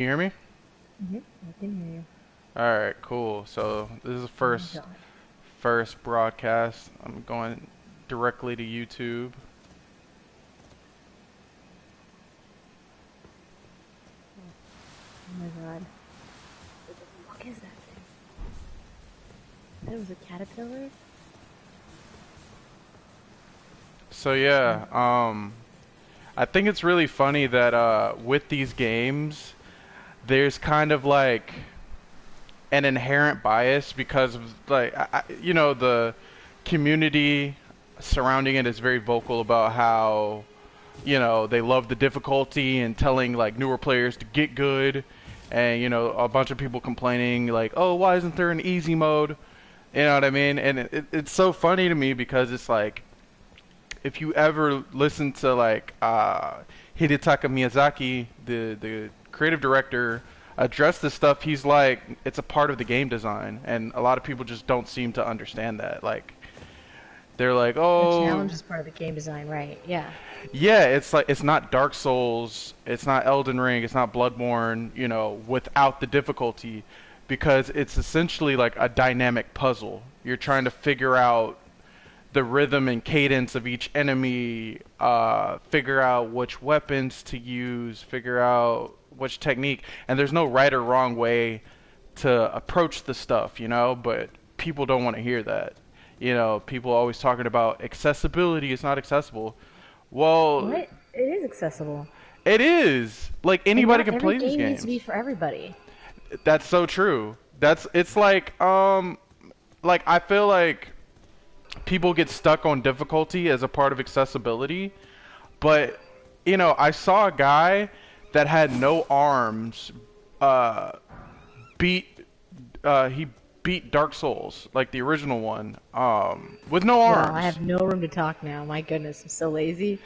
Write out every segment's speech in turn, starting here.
You hear me? I can hear you. All right, cool. So this is the Oh my first god. first broadcast. I'm going directly to YouTube. Oh my god. What the fuck is that thing? That was a caterpillar? So Oh, yeah, I think it's really funny that with these games, there's kind of like an inherent bias because of like the community surrounding it is very vocal about how they love the difficulty and telling like newer players to get good, and a bunch of people complaining like, oh, why isn't there an easy mode? You know what I mean? And it's so funny to me because it's like, if you ever listen to like Hidetaka Miyazaki, the creative director, address this stuff, he's like, it's a part of the game design, and a lot of people just don't seem to understand that. Like, they're like, the oh, challenge is part of the game design, right? Yeah. yeah, it's like, it's not Dark Souls, it's not Elden Ring, it's not Bloodborne, without the difficulty, because it's essentially like a dynamic puzzle. You're trying to figure out the rhythm and cadence of each enemy, figure out which weapons to use, figure out which technique, and there's no right or wrong way to approach the stuff, but people don't want to hear that. People always talking about accessibility, it's not accessible. Well, What? It is accessible. it is. Like, And anybody not can every play these game needs to games. be for everybody. That's so true. It's like I feel like people get stuck on difficulty as a part of accessibility, but I saw a guy that had no arms uh beat he beat Dark Souls, like the original one, with no Wow, I arms. have no room to talk now. My goodness, I'm so lazy.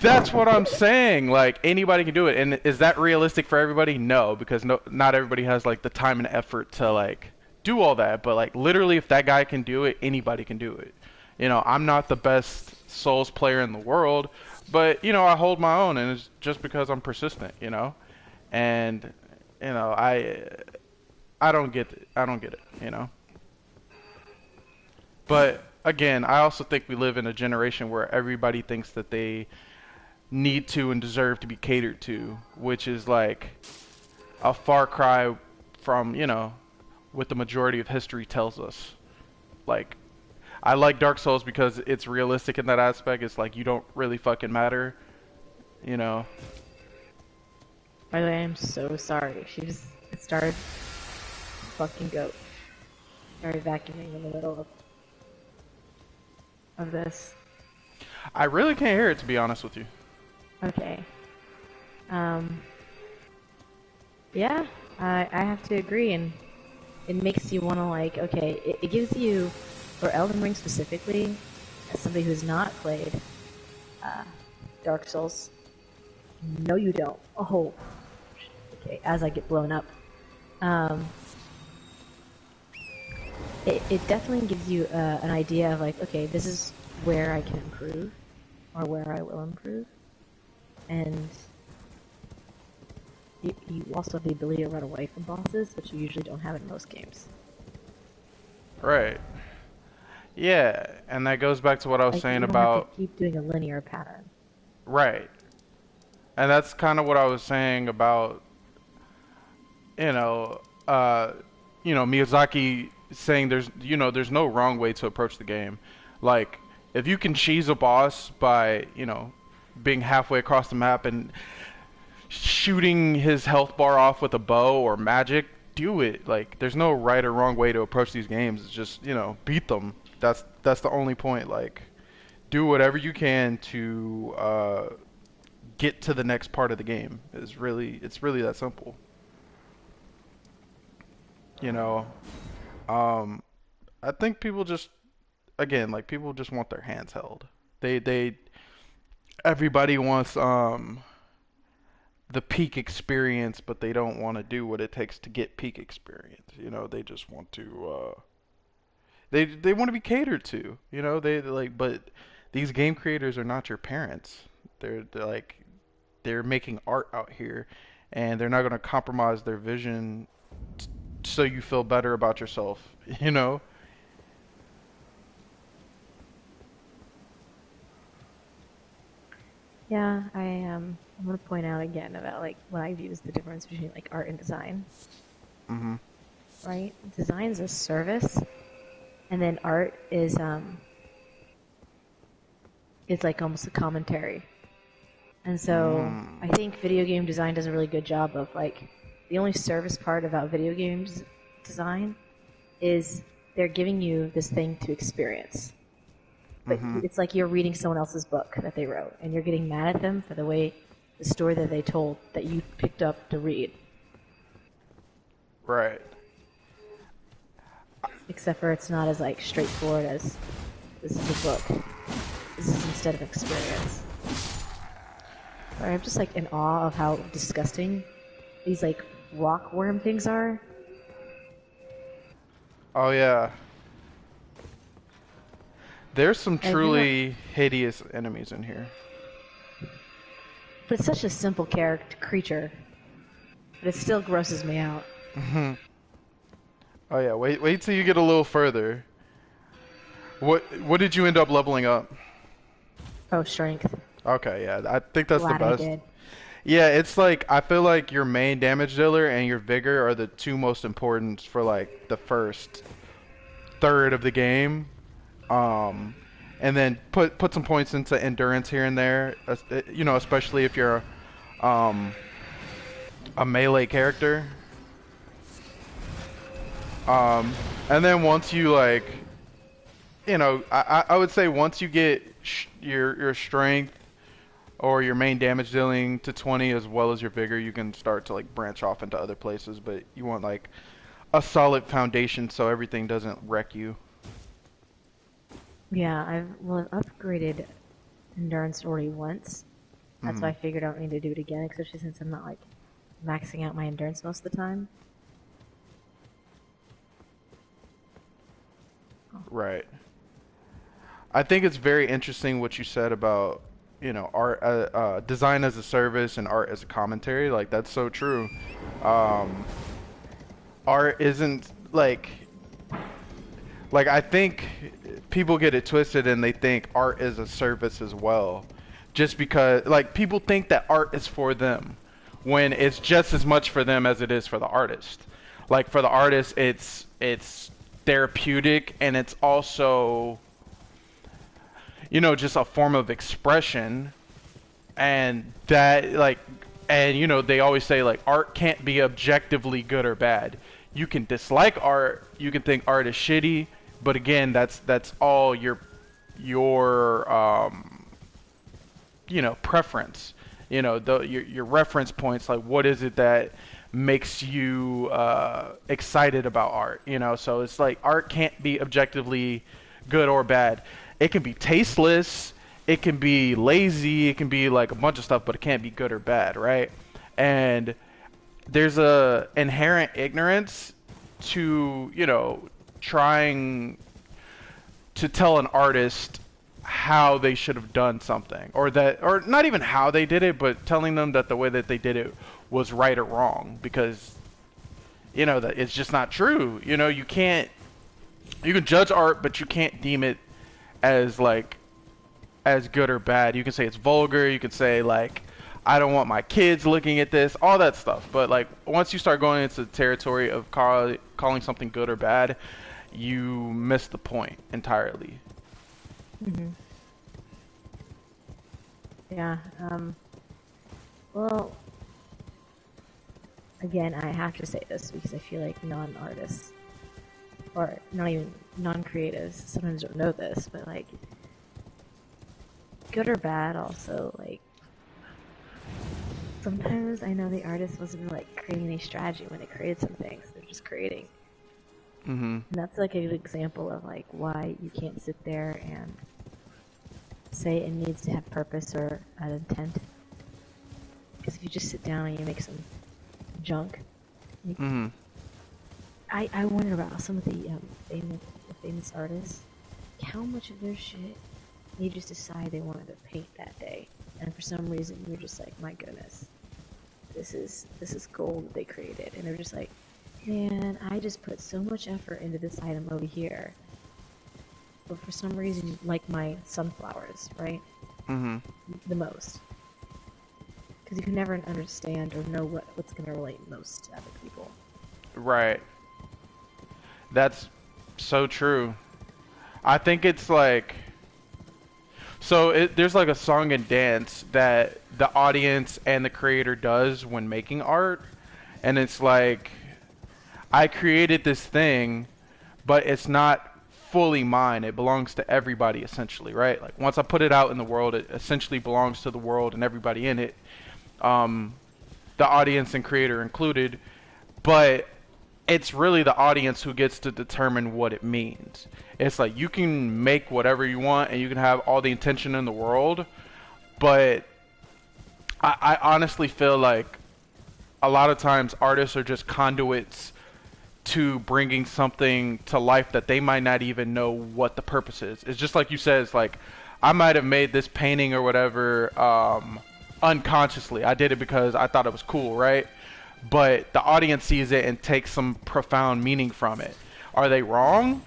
That's what I'm saying. Like, anybody can do it, and is that realistic for everybody? No, because not everybody has like the time and effort to like do all that. But like, literally, if that guy can do it, anybody can do it. I'm not the best Souls player in the world, but I hold my own, and it's just because I'm persistent. And I don't get it. I don't get it. But again, I also think we live in a generation where everybody thinks that they need to and deserve to be catered to, which is like a far cry from, what the majority of history tells us. Like, I like Dark Souls because it's realistic in that aspect. It's like, you don't really fucking matter, you know. By the way, I'm so sorry. She just started fucking goat. Started vacuuming in the middle of this. I really can't hear it, to be honest with you. Okay. Um, yeah, I have to agree, and it makes you want to like, okay, it gives you, for Elden Ring specifically, as somebody who's not played uh, Dark Souls, no you don't. Oh, okay, as I get blown up. Um, it definitely gives you an idea of like, okay, this is where I can improve, or where I will improve, and you also have the ability to run away from bosses, which you usually don't have in most games. Right. Yeah, and that goes back to what I was Like, saying you don't have to about, keep doing a linear pattern. right. And that's kind of what I was saying about, you know, uh, Miyazaki saying there's no wrong way to approach the game. Like, if you can cheese a boss by, being halfway across the map and shooting his health bar off with a bow or magic, do it. Like, there's no right or wrong way to approach these games. It's just, beat them. That's the only point. Like, do whatever you can to get to the next part of the game. It's really that simple. You know, um, I think people just, again, like, people just want their hands held. They everybody wants the peak experience, but they don't want to do what it takes to get peak experience. They just want to they want to be catered to. They're like, but these game creators are not your parents. They're like, they're making art out here, and they're not going to compromise their vision so you feel better about yourself, you know? Yeah, I'm gonna point out again about like what I view as the difference between like art and design, Mhm. right? Design's a service, and then art is it's like almost a commentary. And so I Mm. think video game design does a really good job of like the only service part about video games design is they're giving you this thing to experience. But Mhm. it's like you're reading someone else's book that they wrote, and you're getting mad at them for the way the story that they told that you picked up to read. Right. Except for it's not as like straightforward as this is a book. This is instead of experience. Or I'm just like in awe of how disgusting these like rock worm things are. Oh yeah. There's some And you know, truly hideous enemies in here. but it's such a simple character creature, but it still grosses me out. Oh yeah, wait till you get a little further. What did you end up leveling up? Oh, strength. Okay, yeah, I think that's the Glad I best. did. Yeah, it's like I feel like your main damage dealer and your vigor are the two most important for like the first third of the game. Um, and then put some points into endurance here and there. You know, especially if you're um a melee character. And then once you like, you know, I would say once you get your strength or your main damage dealing to 20 as well as your vigor, you can start to like branch off into other places. But you want like a solid foundation so everything doesn't wreck you. Yeah, I've upgraded endurance already once. That's why Hmm. I figured I don't need to do it again, especially since I'm not like maxing out my endurance most of the time. Right. I think it's very interesting what you said about, you know, art, design as a service and art as a commentary. Like that's so true. Um, art isn't like I think people get it twisted and they think art is a service as well. Just because like people think that art is for them when it's just as much for them as it is for the artist. Like for the artist it's therapeutic and it's also, you know, just a form of expression. And that like, and you know, they always say like art can't be objectively good or bad. You can dislike art, you can think art is shitty, but again, that's all your you know, preference. You know, your reference points, like what is it that makes you excited about art, you know? So it's like art can't be objectively good or bad. It can be tasteless, it can be lazy, it can be like a bunch of stuff, but it can't be good or bad, right? And there's a inherent ignorance to, you know, trying to tell an artist how they should have done something, or that, or not even how they did it, but telling them that the way that they did it was right or wrong, because you know that it's just not true. You know, you can judge art, but you can't deem it as like as good or bad. You can say it's vulgar, you can say like I don't want my kids looking at this, all that stuff. But like once you start going into the territory of calling something good or bad, you miss the point entirely. Hmm. Yeah. Well, again, I have to say this because I feel like non-artists or not even non-creatives sometimes don't know this, but like good or bad also like sometimes I know the artist wasn't like creating any strategy when they created some things. They're just creating. Mhm. And that's like a good example of like why you can't sit there and say it needs to have purpose or an intent. Because if you just sit down and you make some junk, like, Mhm. I wonder about some of the famous artists. How much of their shit they just decide they wanted to paint that day, and for some reason you're just like, my goodness. this is gold that they created, and they're just like, man, I just put so much effort into this item over here, but for some reason, you like my sunflowers, right? Mm-hmm. The most, because you can never understand or know what's gonna relate most to other people. Right. That's so true. I think it's like, so there's like a song and dance that the audience and the creator does when making art, and it's like, I created this thing, but it's not fully mine. It belongs to everybody essentially, right? Like once I put it out in the world, it essentially belongs to the world and everybody in it, um, the audience and creator included. But it's really the audience who gets to determine what it means. It's like you can make whatever you want and you can have all the intention in the world, but I honestly feel like a lot of times artists are just conduits to bringing something to life that they might not even know what the purpose is. It's just like you said, it's like I might have made this painting or whatever unconsciously. I did it because I thought it was cool, right? But the audience sees it and takes some profound meaning from it. Are they wrong?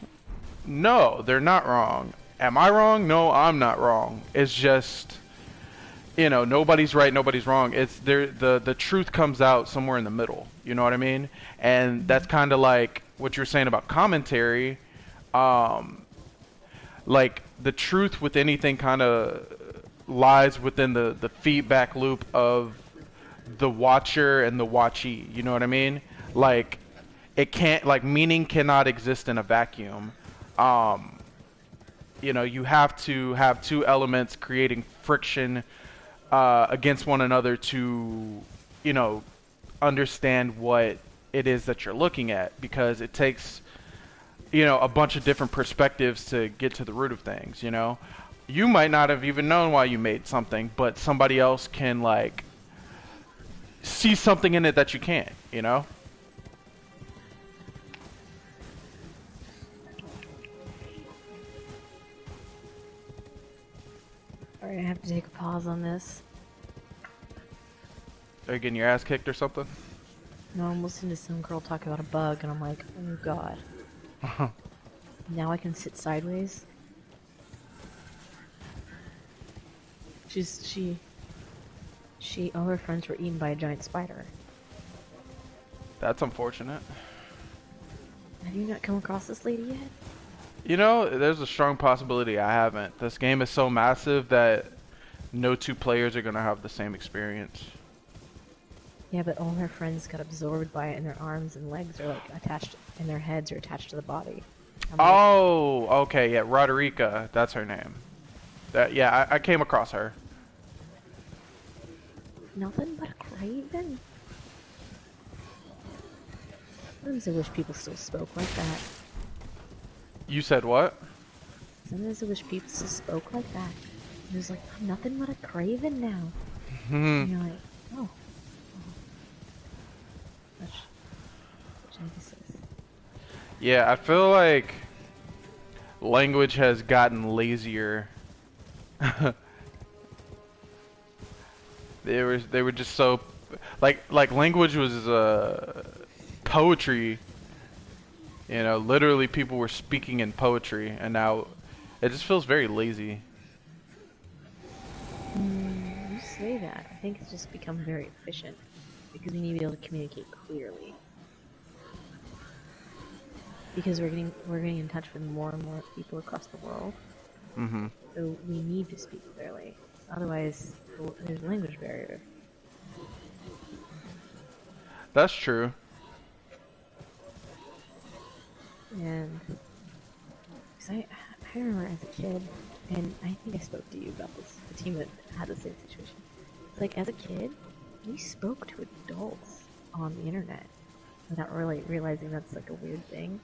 No, they're not wrong. Am I wrong? No, I'm not wrong. It's just, you know, nobody's right, nobody's wrong. It's there. The truth comes out somewhere in the middle. You know what I mean? And that's kind of like what you're saying about commentary. Like the truth with anything kind of lies within the feedback loop of the watcher and the watchee. You know what I mean? Like it can't, like meaning cannot exist in a vacuum. Um, you know, you have to have two elements creating friction against one another to, you know, understand what it is that you're looking at, because it takes, you know, a bunch of different perspectives to get to the root of things. You know, you might not have even known why you made something, but somebody else can like see something in it that you can't, you know? Alright, I have to take a pause on this. Are you getting your ass kicked or something? No, I'm listening to some girl talk about a bug, and I'm like, oh god. Now I can sit sideways. All her friends were eaten by a giant spider. That's unfortunate. Have you not come across this lady yet? You know, there's a strong possibility I haven't. This game is so massive that no two players are going to have the same experience. Yeah, but all her friends got absorbed by it, and their arms and legs are like attached, and their heads are attached to the body. Oh, okay, yeah, Roderica, that's her name. That, yeah, I came across her. Nothing but a craven. Sometimes I wish people still spoke like that. You said what? Sometimes I wish people still spoke like that. It was like, I'm nothing but a craven now. And you're like, oh. Which emphasis. Yeah, I feel like language has gotten lazier. They were just so like language was poetry. You know, literally people were speaking in poetry, and now it just feels very lazy. You say that. I think it's just become very efficient because we need to be able to communicate clearly. Because we're getting in touch with more and more people across the world. Mm-hmm. So we need to speak clearly. Otherwise, there's a language barrier. That's true. And cause I remember as a kid, and I think I spoke to you about this, the team that had the same situation. It's like, as a kid, we spoke to adults on the internet without really realizing that's like a weird thing.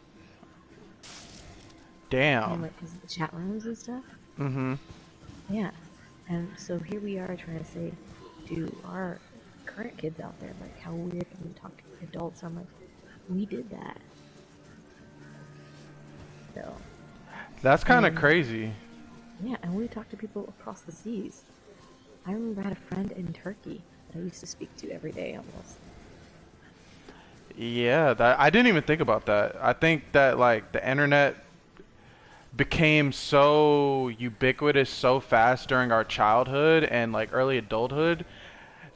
Damn. And like, 'cause of the chat rooms and stuff. Mm-hmm. Yeah. And so here we are trying to say to our current kids out there, like, how weird can we talk to adults? I'm like, we did that. So. That's kind of crazy. Yeah, and we talked to people across the seas. I remember I had a friend in Turkey that I used to speak to every day almost. Yeah, that I didn't even think about that. I think that like the internet became so ubiquitous so fast during our childhood and like early adulthood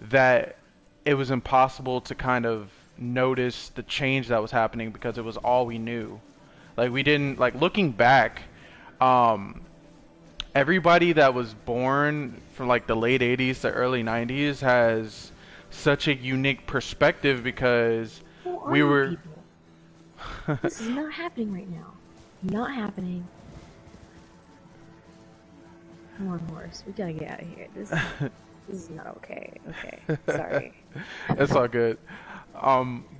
that it was impossible to kind of notice the change that was happening because it was all we knew. Like we didn't like looking back, um, everybody that was born from like the late 80s to early 90s has such a unique perspective because Who are we you were people? This is not happening right now. Not happening. Come on, horse. We gotta get out of here. This is not okay. Okay. Sorry. It's all good.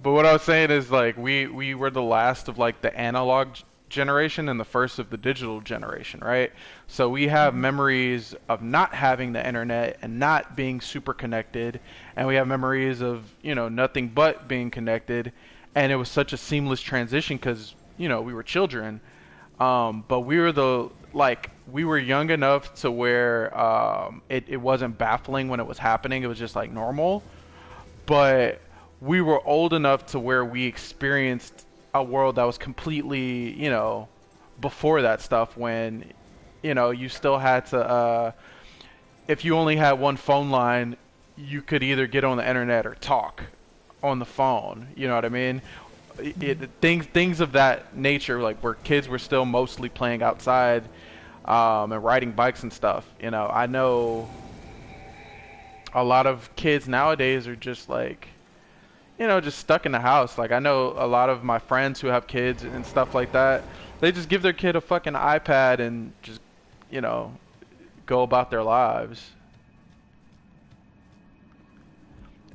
But what I was saying is like we were the last of like the analog generation and the first of the digital generation, right? So we have memories of not having the internet and not being super connected, and we have memories of, you know, nothing but being connected, and it was such a seamless transition because, you know, we were children. But we were the like we were young enough to where it wasn't baffling when it was happening. It was just like normal. But we were old enough to where we experienced a world that was completely, you know, before that stuff when, you know, you still had to, if you only had one phone line, you could either get on the internet or talk on the phone. You know what I mean? Things of that nature, like where kids were still mostly playing outside, and riding bikes and stuff. You know, I know a lot of kids nowadays are just like, you know, just stuck in the house. Like I know a lot of my friends who have kids and stuff like that. They just give their kid a fucking iPad and just, you know, go about their lives.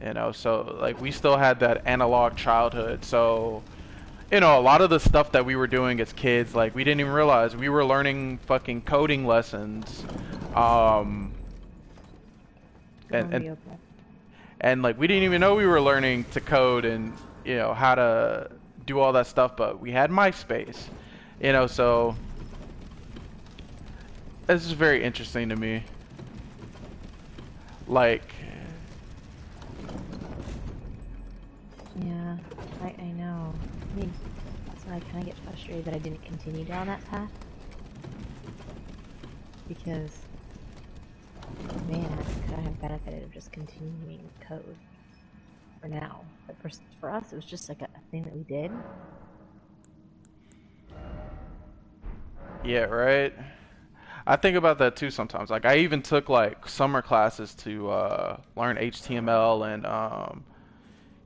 You know, so like we still had that analog childhood. So, you know, a lot of the stuff that we were doing as kids, like we didn't even realize we were learning fucking coding lessons. Um, and, and and like we didn't even know we were learning to code and, you know, how to do all that stuff, but we had MySpace, you know, so this is very interesting to me. Like, Yeah, I know. I mean, that's why I kind of get frustrated that I didn't continue down that path. Because, man, I could have benefited of just continuing code for now. But for us, it was just like a thing that we did. yeah, right. I think about that too sometimes. Like I even took like summer classes to learn HTML and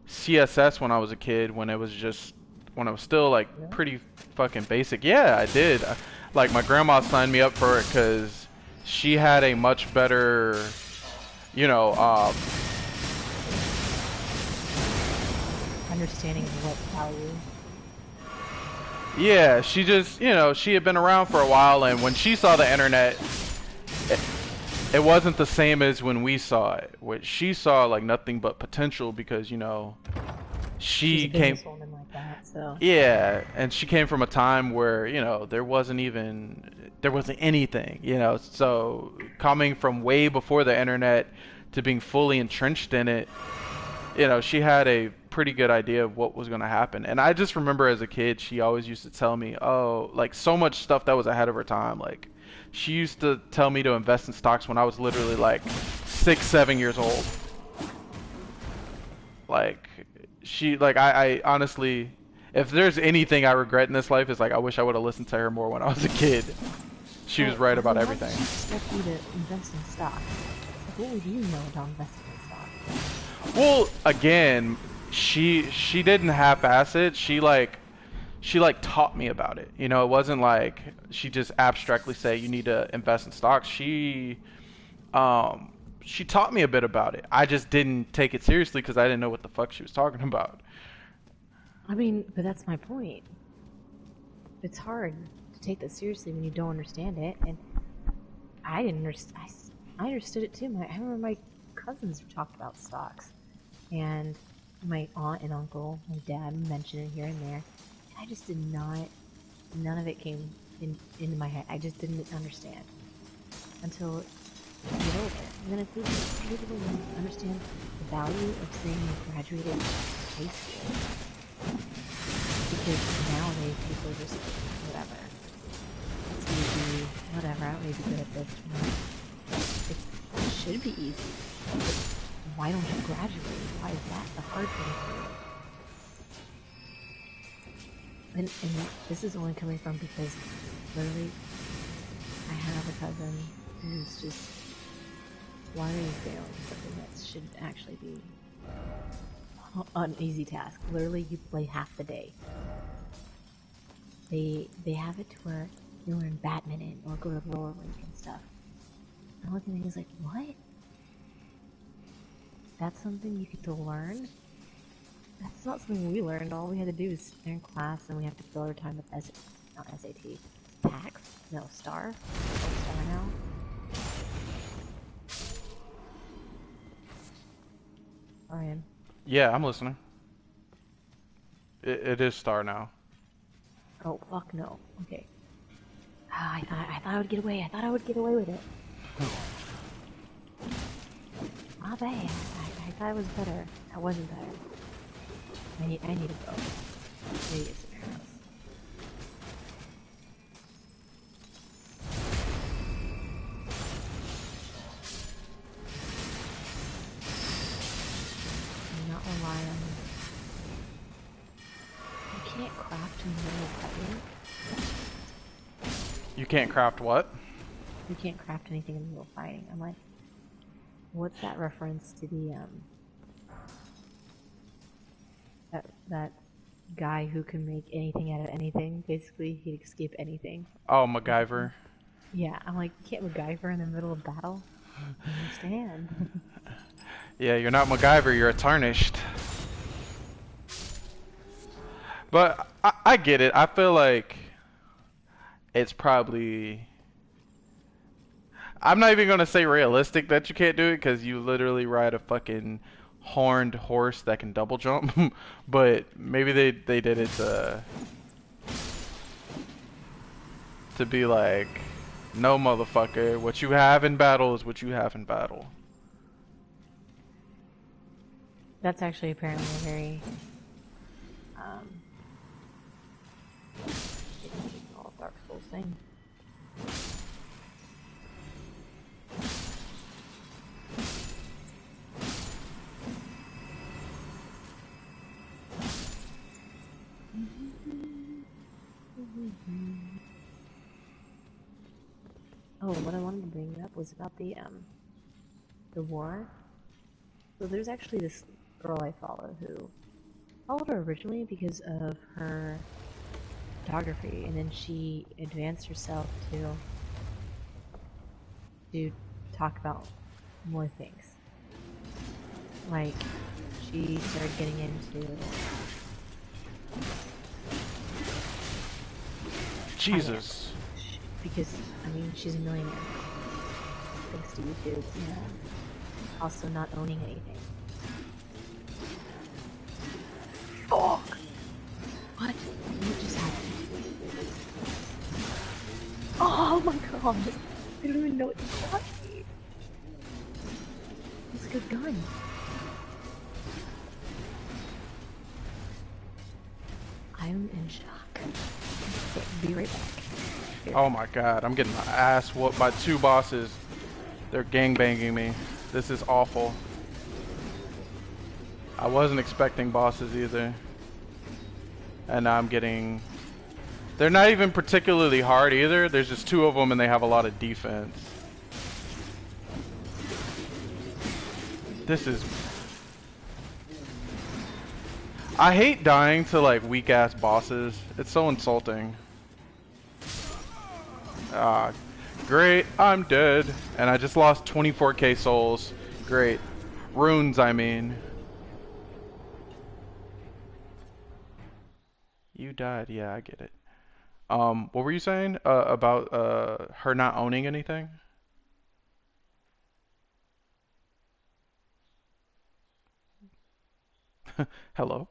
CSS when I was a kid, when it was still like Really? pretty fucking basic. Yeah, I did. Like my grandma signed me up for it because she had a much better, you know, Understanding of what value. yeah, she just, you know, she had been around for a while, and when she saw the internet, it, it wasn't the same as when we saw it. Which she saw like nothing but potential because, you know, She's a she came. businesswoman like that, so. Yeah, and she came from a time where, you know, there wasn't anything, you know. So coming from way before the internet to being fully entrenched in it, you know, she had a pretty good idea of what was going to happen. And I just remember as a kid, she always used to tell me, "Oh, like so much stuff that was ahead of her time." Like she used to tell me to invest in stocks when I was literally like 6, 7 years old. Like I honestly, if there's anything I regret in this life, is like I wish I would have listened to her more when I was a kid. She was Well, right about why would everything. she expect you to invest in stocks? Like, what would you know about investing in stocks? Well, again, she didn't half-ass it. She like taught me about it. You know, it wasn't like she just abstractly say you need to invest in stocks. Um she taught me a bit about it. I just didn't take it seriously because I didn't know what the fuck she was talking about. I mean, but that's my point. It's hard to take that seriously when you don't understand it, and I didn't understand. I understood it too. I remember my cousins talked about stocks, and my aunt and uncle, my dad mentioned it here and there. And I just did not. None of it came into my head. I just didn't understand until you get older. And then if people don't understand the value of saying you graduated high school. Because nowadays people are just whatever. It's easy, whatever, I don't need to be good at this. You know? It should be easy. But why don't you graduate? Why is that the hard thing for you? And this is only coming from because literally I have a cousin who's just, why are you failing something that should actually be an easy task? Literally, you play half the day. They have it to where you learn badminton or go to roller rink and stuff. I'm looking at it, he's like, what? That's something you get to learn? That's not something we learned. All we had to do is sit there in class and we have to fill our time with not SAT. Tax? No, STAR? Oh, STAR now? Ryan. Yeah, I'm listening. It is Star now. Oh, fuck no. Okay. I thought I would get away. I thought I would get away with it. My bad. I thought it was better. That wasn't better. I need to go. I need to get some arrows. Do not rely on... You can't craft in the middle of fighting. You can't craft what? You can't craft anything in the middle of fighting. I'm like, what's that reference to the, that guy who can make anything out of anything? Basically, he'd escape anything. Oh, MacGyver. Yeah, I'm like, you can't MacGyver in the middle of battle? I understand. Yeah, you're not MacGyver, you're a Tarnished. But I get it. I feel like it's probably... I'm not even going to say realistic that you can't do it, because you literally ride a fucking horned horse that can double jump. But maybe they did it to be like, no motherfucker, what you have in battle is what you have in battle. That's actually apparently a very, Dark Souls thing. Oh, what I wanted to bring up was about the war. So there's actually this girl I follow who followed her originally because of her photography, and then she advanced herself to talk about more things. Like, she started getting into Jesus. because, I mean, she's a millionaire thanks to YouTube, and also not owning anything. Fuck! What just happened? Oh my god! I don't even know what to shot me. It's a good gun. I'm in shock. Okay, be right back. Here. Oh my god, I'm getting my ass whooped by two bosses. They're gangbanging me. This is awful. I wasn't expecting bosses either. And now I'm getting... They're not even particularly hard either. There's just two of them and they have a lot of defense. This is... I hate dying to like weak ass bosses. It's so insulting. Ah, great, I'm dead. And I just lost 24k souls. Great. Runes, I mean. You died, yeah, I get it. What were you saying about her not owning anything? Hello?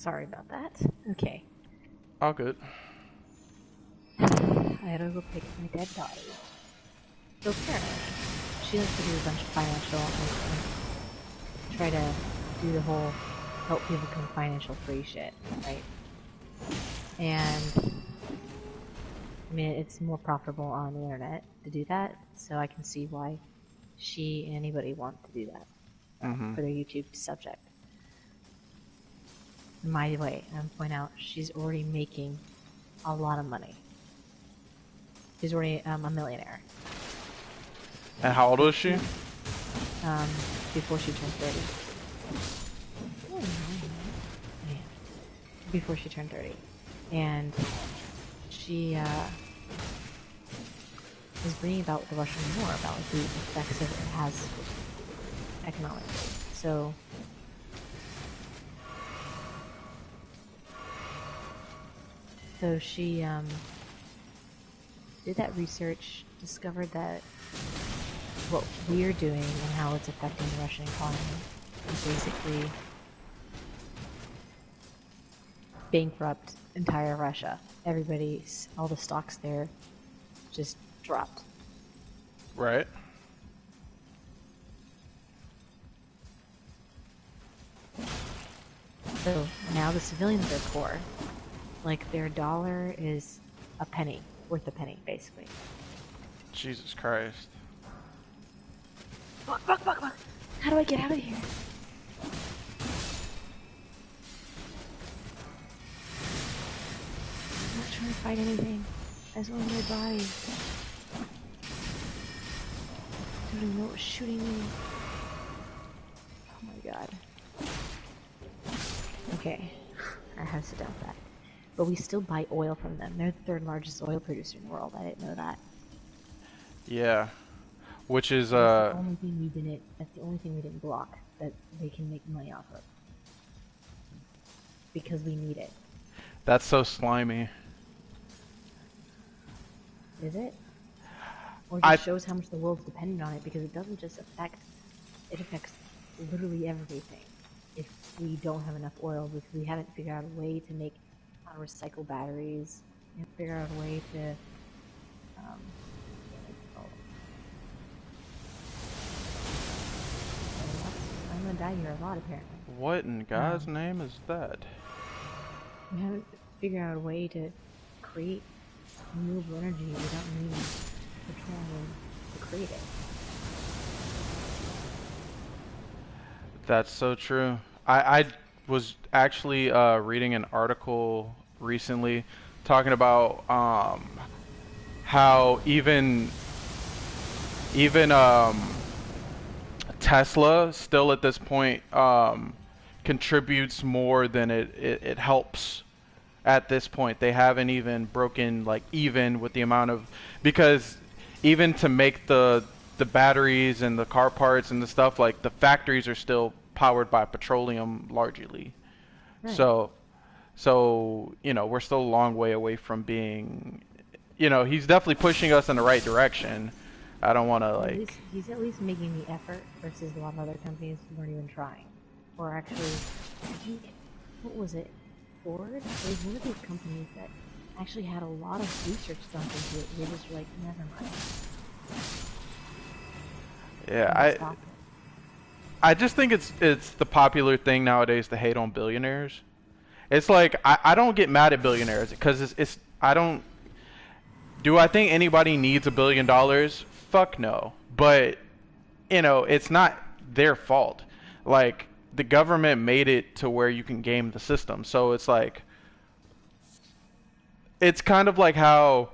Sorry about that. Okay. All good. I gotta go pick my dead body. So apparently, she likes to do a bunch of financial and try to do the whole help people become financial free shit, right? And I mean, it's more profitable on the internet to do that, so I can see why she and anybody want to do that for their YouTube subject. By the way, I'm point out she's already making a lot of money. She's already a millionaire. And how old was she? Before she turned 30. Yeah. Before she turned 30. And she was reading about the Russian war, about like, the effects that it has economically. So she did that research, discovered that what we're doing and how it's affecting the Russian economy is basically bankrupt entire Russia. Everybody's, all the stocks there just dropped. Right. So now the civilians are poor. Like their dollar is a penny, worth a penny, basically. Jesus Christ. Fuck. How do I get out of here? I'm not trying to fight anything. I just want my body. I don't even know what was shooting me. Oh my god. Okay. I have to sit down with that. But we still buy oil from them. They're the third largest oil producer in the world. I didn't know that. Yeah. Which is That's the only thing we didn't block that they can make money off of. Because we need it. That's so slimy. Is it? Or it just shows how much the world's dependent on it, because it doesn't just affect, it affects literally everything. If we don't have enough oil, because we haven't figured out a way to make recycle batteries, we haven't figured out a way to I'm gonna die here a lot, apparently. What in God's name is that? We haven't figured out a way to create renewable energy without needing petroleum to create it. That's so true. I was actually reading an article recently talking about how even Tesla still at this point contributes more than it helps. At this point, they haven't even broken like even with the amount of, because even to make the batteries and the car parts and the stuff, like the factories are still powered by petroleum largely. Right. So you know, we're still a long way away from being, you know, he's definitely pushing us in the right direction. I don't want to like. He's at least making the effort versus a lot of other companies who weren't even trying, or actually, I think, what was it? Ford? It was one of these companies that actually had a lot of research done into it. They just were like, never mind. Yeah, I just think it's the popular thing nowadays to hate on billionaires. It's like I don't get mad at billionaires because it's I don't. Do I think anybody needs $1 billion? Fuck no. But you know, it's not their fault. Like, the government made it to where you can game the system. So it's like, it's kind of like how,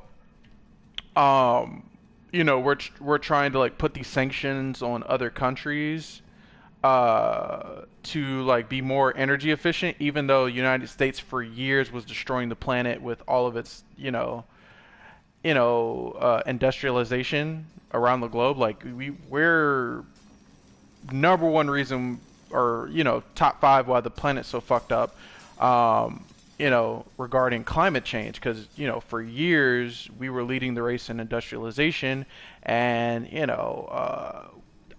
you know, we're trying to like put these sanctions on other countries, to like be more energy efficient, even though the United States for years was destroying the planet with all of its, industrialization around the globe. Like we're number one reason, or top 5 why the planet's so fucked up, regarding climate change, because for years we were leading the race in industrialization, and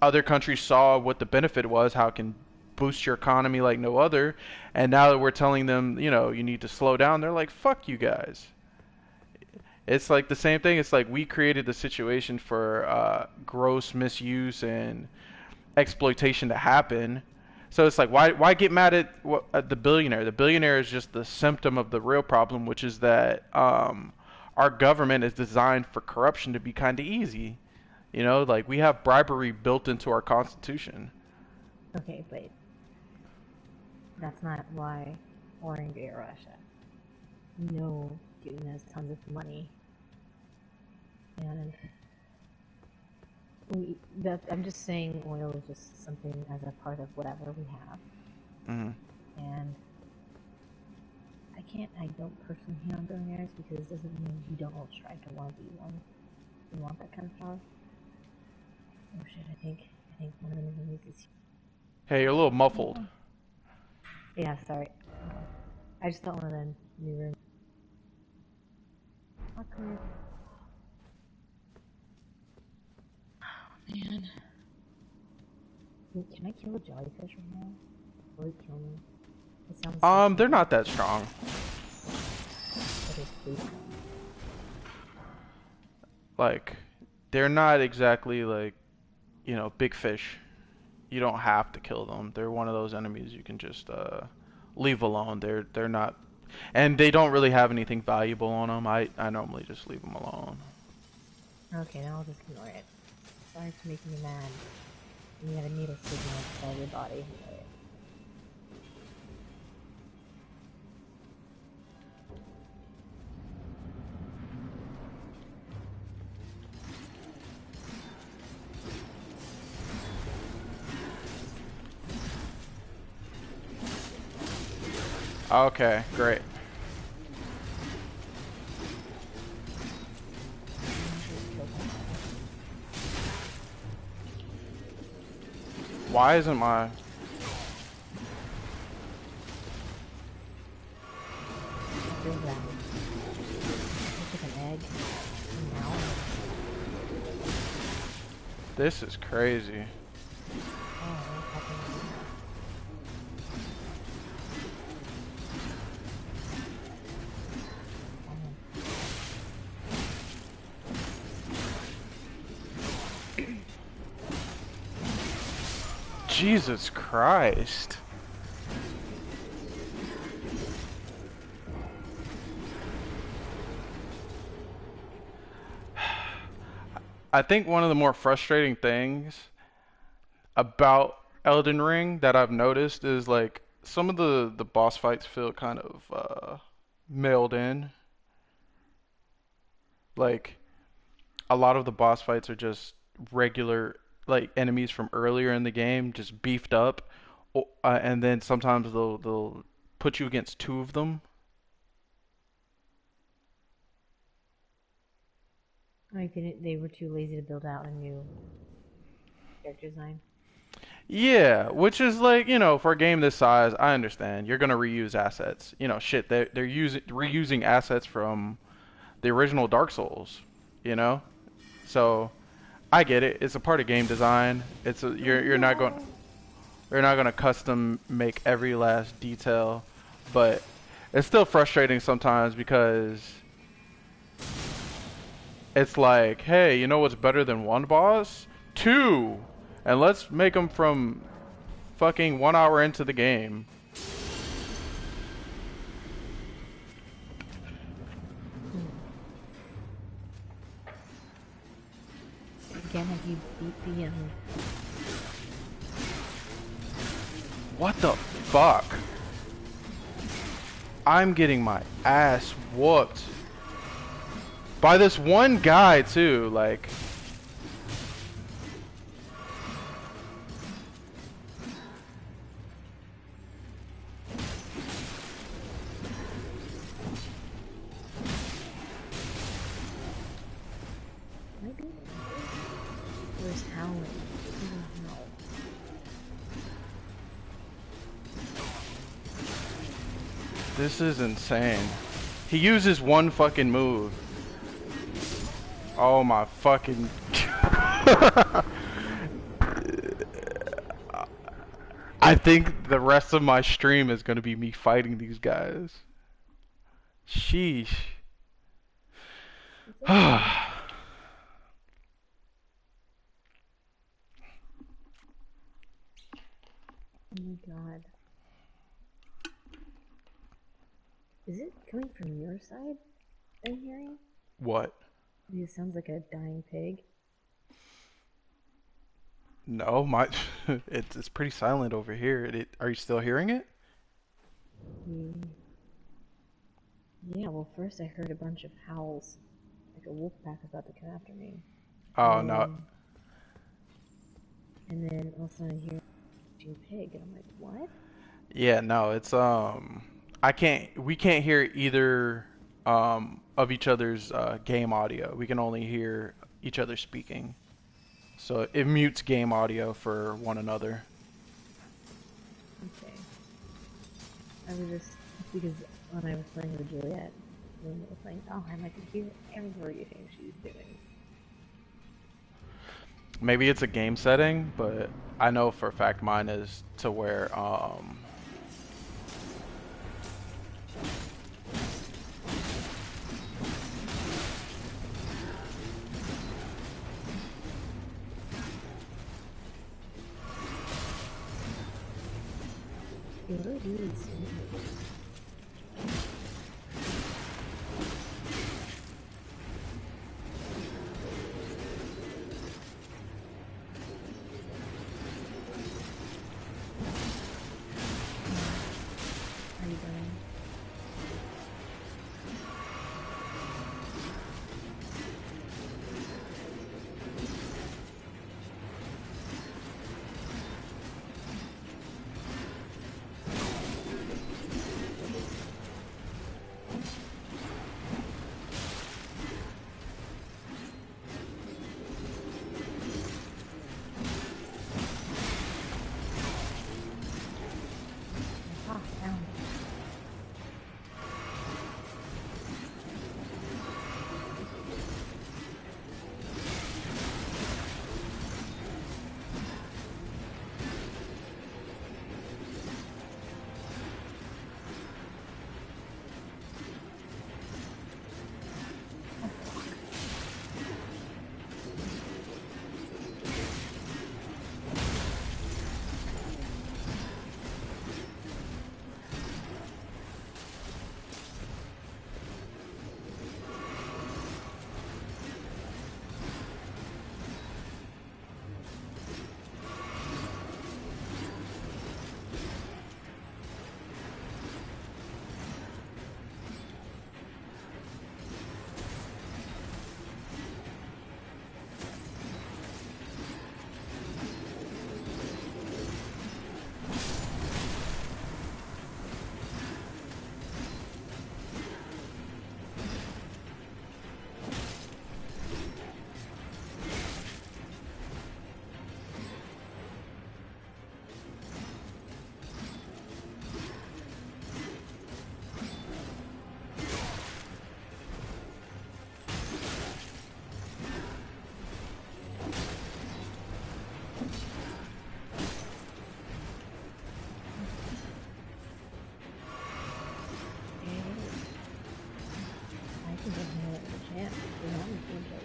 other countries saw what the benefit was, how it can boost your economy like no other. And now that we're telling them, you know, you need to slow down, they're like, fuck you guys. It's like the same thing. It's like we created the situation for gross misuse and exploitation to happen. So it's like, why get mad at the billionaire? The billionaire is just the symptom of the real problem, which is that our government is designed for corruption to be kind of easy. You know, like we have bribery built into our constitution. Okay, but that's not why we're angry at Russia. No, Putin has tons of money, and I'm just saying oil is just something as a part of whatever we have. Mm-hmm. And I don't personally hate on billionaires because it doesn't mean you don't strive to want to be one. You want that kind of power. Oh shit, I think one of the enemies is... Hey, you're a little muffled. Yeah, sorry. I just thought one of them new rooms. Oh, man. Can I kill a jellyfish right now? Will it kill me? It sounds They're not that strong. Like, they're not exactly like, you know, big fish. You don't have to kill them. They're one of those enemies you can just leave alone. They're not, and they don't really have anything valuable on them. I normally just leave them alone. Okay, now I'll just ignore it. Sorry for making you mad. You gotta need a signal to tell your body. Okay, great. Why isn't my... This is crazy. Jesus Christ. I think one of the more frustrating things about Elden Ring that I've noticed is like some of the boss fights feel kind of mailed in. Like a lot of the boss fights are just regular like enemies from earlier in the game, just beefed up, and then sometimes they'll put you against two of them. Like they were too lazy to build out a new character design. Yeah, which is like, you know, for a game this size, I understand. You're gonna reuse assets. You know, shit, they're using reusing assets from the original Dark Souls, you know? So I get it. It's a part of game design. You're not gonna custom make every last detail, but it's still frustrating sometimes because it's like, hey, you know what's better than one boss? Two, and let's make them from fucking 1 hour into the game. Again, have you beat the What the fuck? I'm getting my ass whooped by this one guy too, like. Where's Howard? No. This is insane. He uses one fucking move. Oh my fucking... I think the rest of my stream is gonna be me fighting these guys. Sheesh. It's okay. Oh my god. Is it coming from your side? I'm hearing? What? It sounds like a dying pig. No, my it's pretty silent over here. Are you still hearing it? Hmm. Yeah, well, first I heard a bunch of howls, like a wolf pack about to come after me. Oh And no. then all of a sudden I hear a dying pig, and I'm like, what? Yeah, no, it's we can't hear either of each other's game audio. We can only hear each other speaking. So it mutes game audio for one another. Okay. I was just, because when I was playing with Juliet, when we were playing Valheim, I could hear everything she was doing. Maybe it's a game setting, but I know for a fact mine is to where Yeah, what do I do with these sandwiches? Are you done? Ah, found it. I can just handle it with a champ. You know, I'm a champ.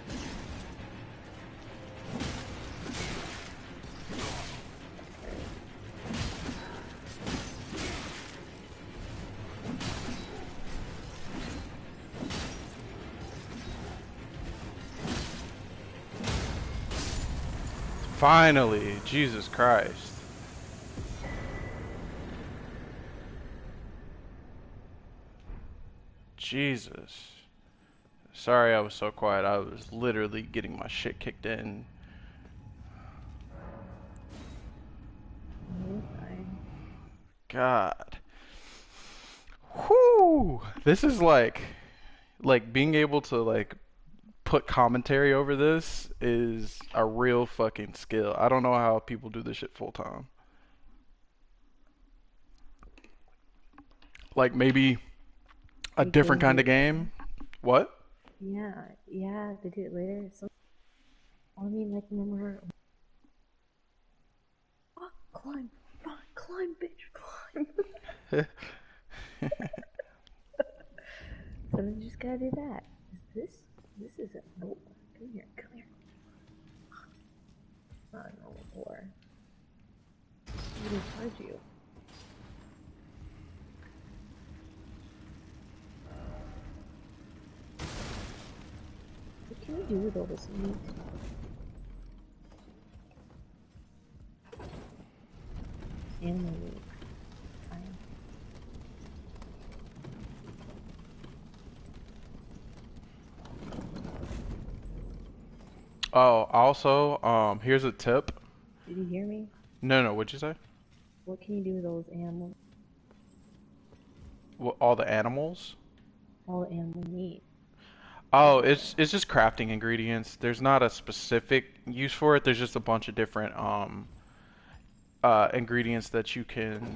finally, Jesus Christ. Jesus. Sorry I was so quiet. I was literally getting my shit kicked in. You're fine. God. Whoo! This is like being able to like put commentary over this is a real fucking skill. I don't know how people do this shit full time. Like maybe a Big different game kind of do. game. What? Yeah, they do it later. So, I mean, like, remember. Oh, climb, Climb, bitch, climb. So then you just gotta do that. This is a nope. Come here, come here. Not a normal door. I'm gonna charge you. What can you do with all this meat? Animal meat. Fine. Oh, also, here's a tip. Did you hear me? No, what'd you say? What can you do with all those animal, All the animals? all the animal meat? Oh, it's just crafting ingredients. There's not a specific use for it. There's just a bunch of different ingredients that you can.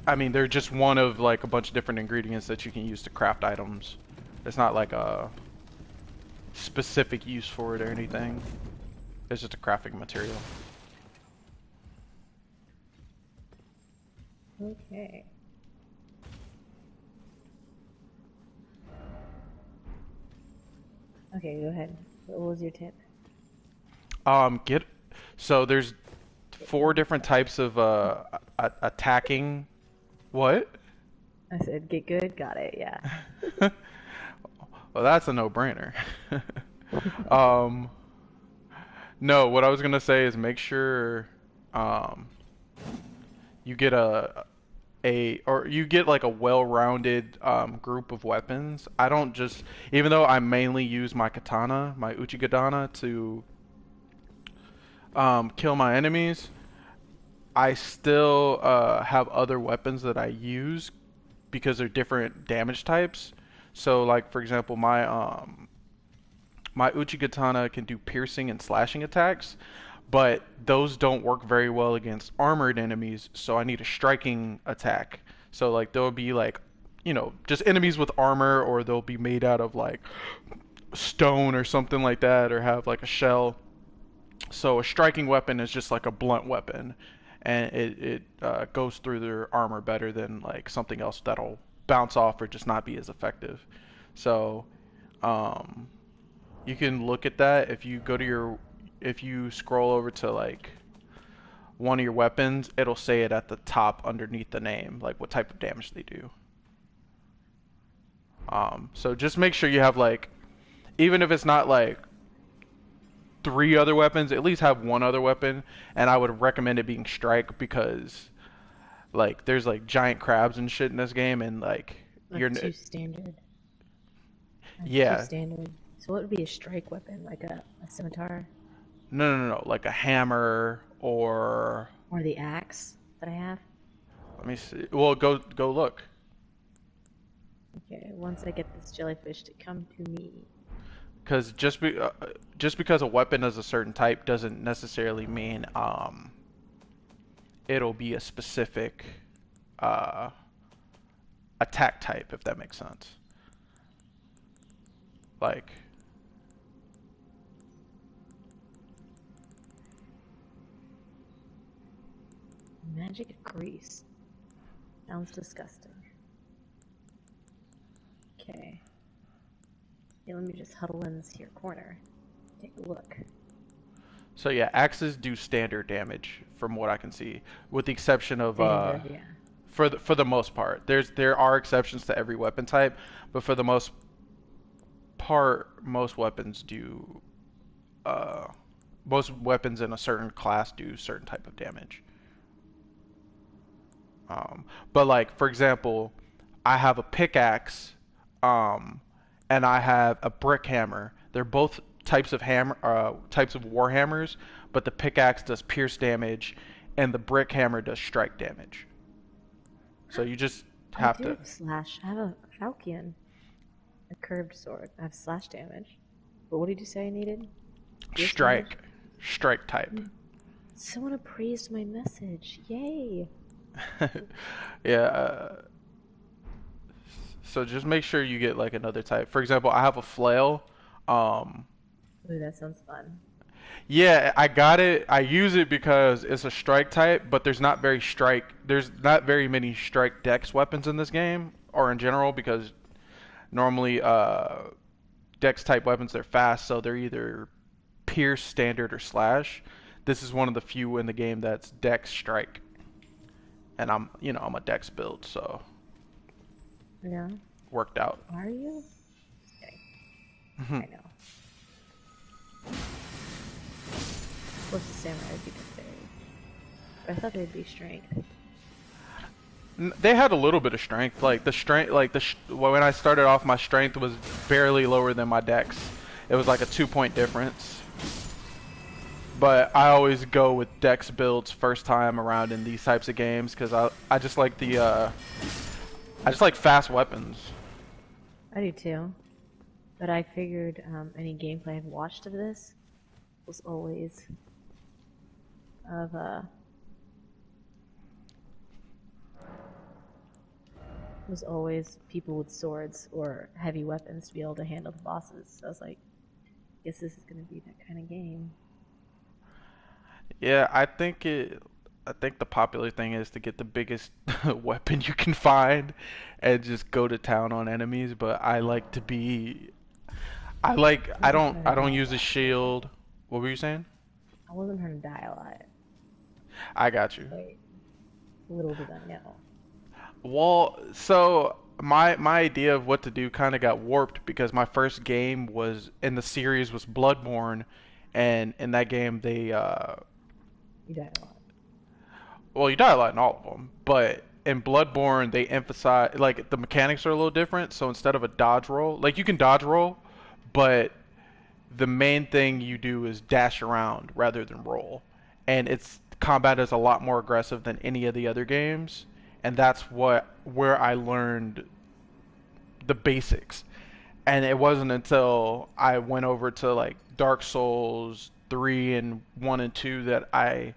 I mean, they're just one of like a bunch of different ingredients that you can use to craft items. It's not like a specific use for it or anything. It's just a crafting material. Okay. Okay, go ahead. What was your tip? Get so there's four different types of attacking. What? I said get good, got it, yeah. Well, that's a no-brainer. um, no, what I was gonna say is make sure you get or you get like a well-rounded group of weapons. I don't just, even though I mainly use my katana, my uchigadana, to kill my enemies, I still have other weapons that I use because they're different damage types. So, like for example, my uchigatana can do piercing and slashing attacks, but those don't work very well against armored enemies. So I need a striking attack. So like there'll be like, just enemies with armor, or they'll be made out of like stone or something like that, or have like a shell. So a striking weapon is just like a blunt weapon, and it goes through their armor better than like something else that'll bounce off or just not be as effective. So um, you can look at that if you scroll over to like one of your weapons, it'll say it at the top underneath the name, like what type of damage they do. So just make sure you have like, even if it's not like three other weapons, at least have one other weapon, and I would recommend it being strike because like there's like giant crabs and shit in this game, and like you're Too standard. Too yeah, standard. So what would be a strike weapon? Like a scimitar? no, like a hammer or Or the axe that I have? let me see. Well, go look. Okay, once I get this jellyfish to come to me. Because just because a weapon is a certain type doesn't necessarily mean it'll be a specific uh, attack type, if that makes sense. Like, Magic grease. Sounds disgusting. Okay. Yeah, let me just huddle in this here corner. Take a look. so yeah, axes do standard damage from what I can see, with the exception of Standard, yeah. for the most part. There are exceptions to every weapon type, but for the most part, uh, most weapons in a certain class do certain type of damage. But like for example, I have a pickaxe, um, and I have a brick hammer. They're both types of war hammers, but the pickaxe does pierce damage, and the brick hammer does strike damage. So you just I have do to have slash. I have a falchion. A curved sword. I have slash damage. But what did you say I needed? Pierce damage? strike type. Someone appraised my message. Yay! Yeah. So just make sure you get like another type. For example, I have a flail. Um, Ooh, that sounds fun. Yeah, I got it. I use it because it's a strike type, but there's not very many strike dex weapons in this game or in general because normally dex type weapons they're fast, so they're either pierce, standard, or slash. This is one of the few in the game that's dex strike. And I'm a dex build, so Yeah. worked out. Are you? Okay. I know. Of course, the samurai would be dexterity. But I thought they'd be strength. They had a little bit of strength. Like the strength, when I started off, my strength was barely lower than my dex. It was like a 2 point difference. But I always go with dex builds first time around in these types of games because I just like I just like fast weapons. I do too. But I figured any gameplay I've watched of this was always of was always people with swords or heavy weapons to be able to handle the bosses. So I was like, guess this is gonna be that kind of game. Yeah, I think the popular thing is to get the biggest weapon you can find and just go to town on enemies, but I wasn't trying to I don't die a use a lot. shield. What were you saying? I wasn't trying to die a lot. I got you. But little did I know. Well, so my idea of what to do kind of got warped because my first game was in the series was Bloodborne, and in that game You died a lot. well, you die a lot in all of them, but in Bloodborne they emphasize like the mechanics are a little different. So instead of a dodge roll, like you can dodge roll, but the main thing you do is dash around rather than roll, and its combat is a lot more aggressive than any of the other games, and that's where I learned the basics. And it wasn't until I went over to like Dark Souls 3 and 1 and 2 that I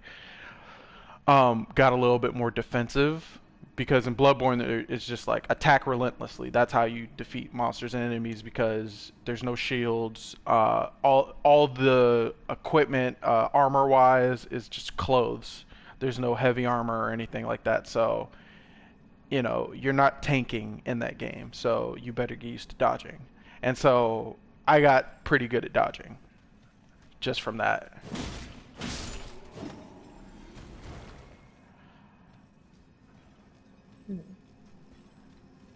got a little bit more defensive because in Bloodborne it's just like attack relentlessly. That's how you defeat monsters and enemies because there's no shields. All the equipment, armor wise, is just clothes. There's no heavy armor or anything like that. So you're not tanking in that game. So you better get used to dodging. And so I got pretty good at dodging just from that. Hmm.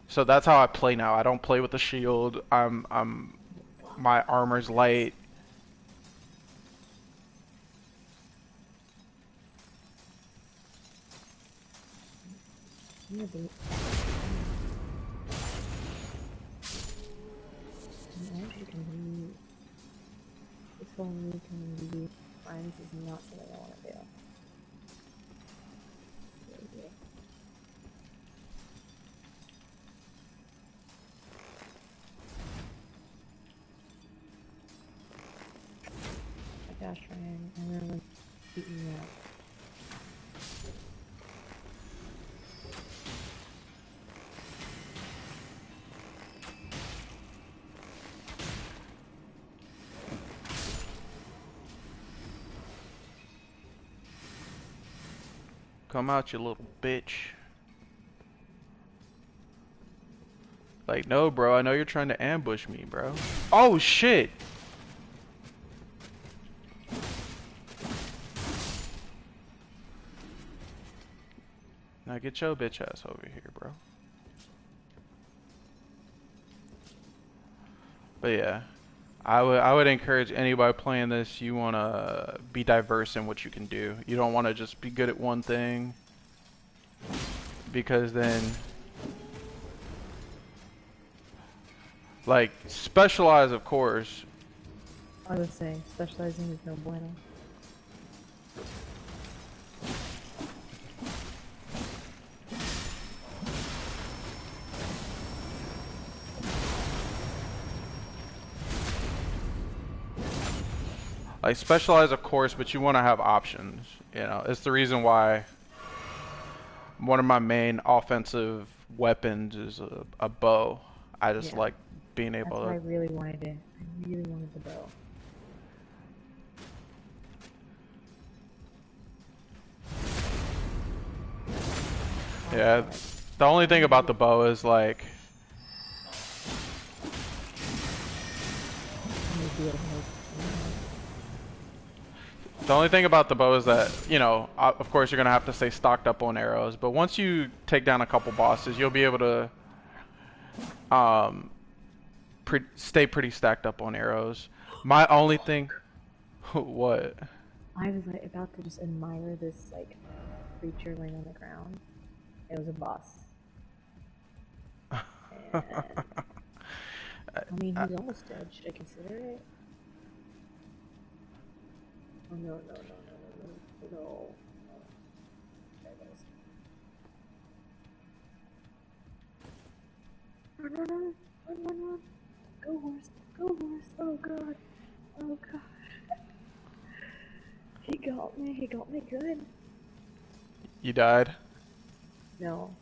So that's how I play now. I don't play with a shield. My armor's light. Maybe. I actually can be. This whole me can be friends is not something I want to do. Maybe. I gosh, Ryan, and then like beating me up. Come out, you little bitch. Like, no, bro. I know you're trying to ambush me, bro. Oh, shit. Now get your bitch ass over here, bro. But yeah, I would encourage anybody playing this. You want to be diverse in what you can do. You don't want to just be good at one thing because then like specialize, of course. I would say specializing is no bueno. Like specialize, of course, but you want to have options. It's the reason why one of my main offensive weapons is a bow. I just Yeah, like being that's able what I to. really wanted to. I really wanted the bow. Yeah, the only thing about the bow is like, the only thing about the bow is that, you know, of course you're gonna have to stay stocked up on arrows, but once you take down a couple bosses, you'll be able to um, stay pretty stacked up on arrows. My only thing, what? I was like about to just admire this like creature laying on the ground. It was a boss. And I mean, he's almost dead. Should I consider it? Oh no, no, no, no, no, no, no. There it goes. Run, run, run, run, run, run. Go horse, go horse. Oh god, oh god. He got me good. You died? No.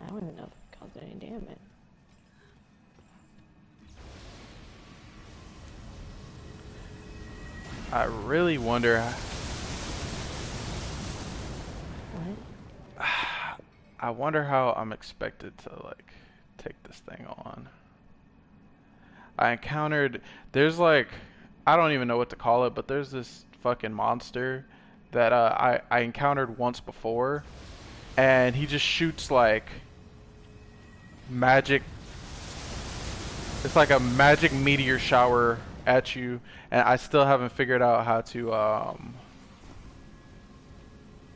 I don't even know if it caused any damage. I really wonder. What? I wonder how I'm expected to like take this thing on. I encountered, there's like, I don't even know what to call it, but there's this fucking monster that I encountered once before, and he just shoots like magic. It's like a magic meteor shower at you, and I still haven't figured out how to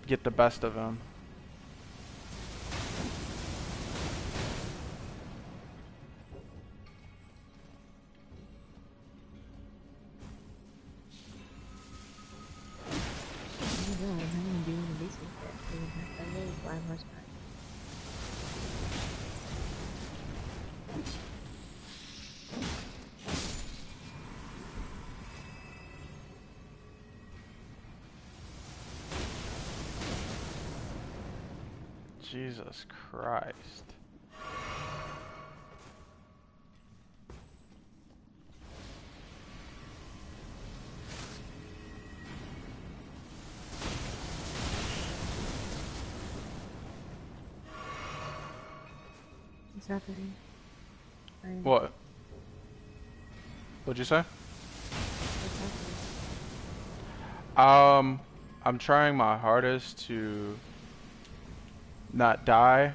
get the best of him. Jesus Christ. What's happening? What? What'd you say? I'm trying my hardest to not die.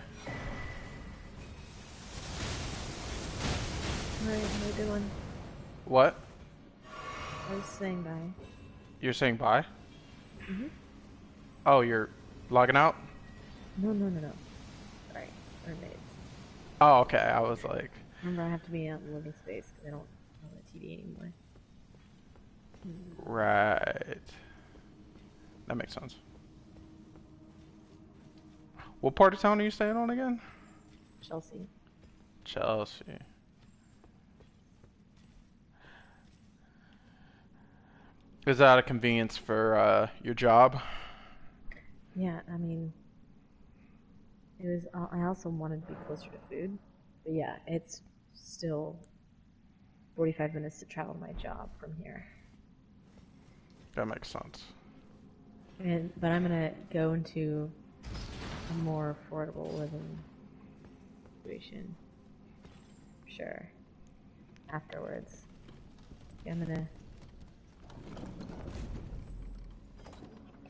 Alright, how you doing? What? I was saying bye. You're saying bye? Mm-hmm. Oh, you're logging out? No, no, no, no. Sorry, mermaids. Oh, okay. I was like... Remember, I have to be out in the living space because I don't have a TV anymore. Right. That makes sense. What part of town are you staying on again? Chelsea. Chelsea. Is that a convenience for your job? Yeah, I mean, it was. I also wanted to be closer to food, but yeah, it's still 45 minutes to travel my job from here. That makes sense. But I'm gonna go into a more affordable living situation. Sure. Afterwards, I'm gonna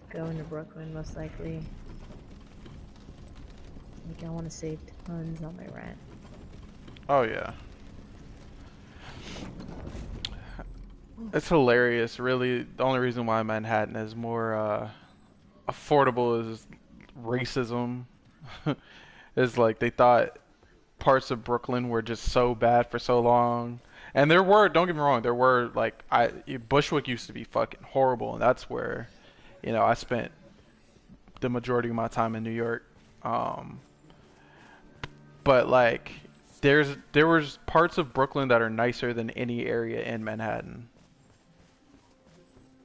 go into Brooklyn most likely. Like I want to save tons on my rent. Oh yeah. It's hilarious, really. The only reason why Manhattan is more affordable is racism. Is like they thought parts of Brooklyn were just so bad for so long. And there were, don't get me wrong, there were like Bushwick used to be fucking horrible, and that's where, you know, I spent the majority of my time in New York. But like there was parts of Brooklyn that are nicer than any area in Manhattan.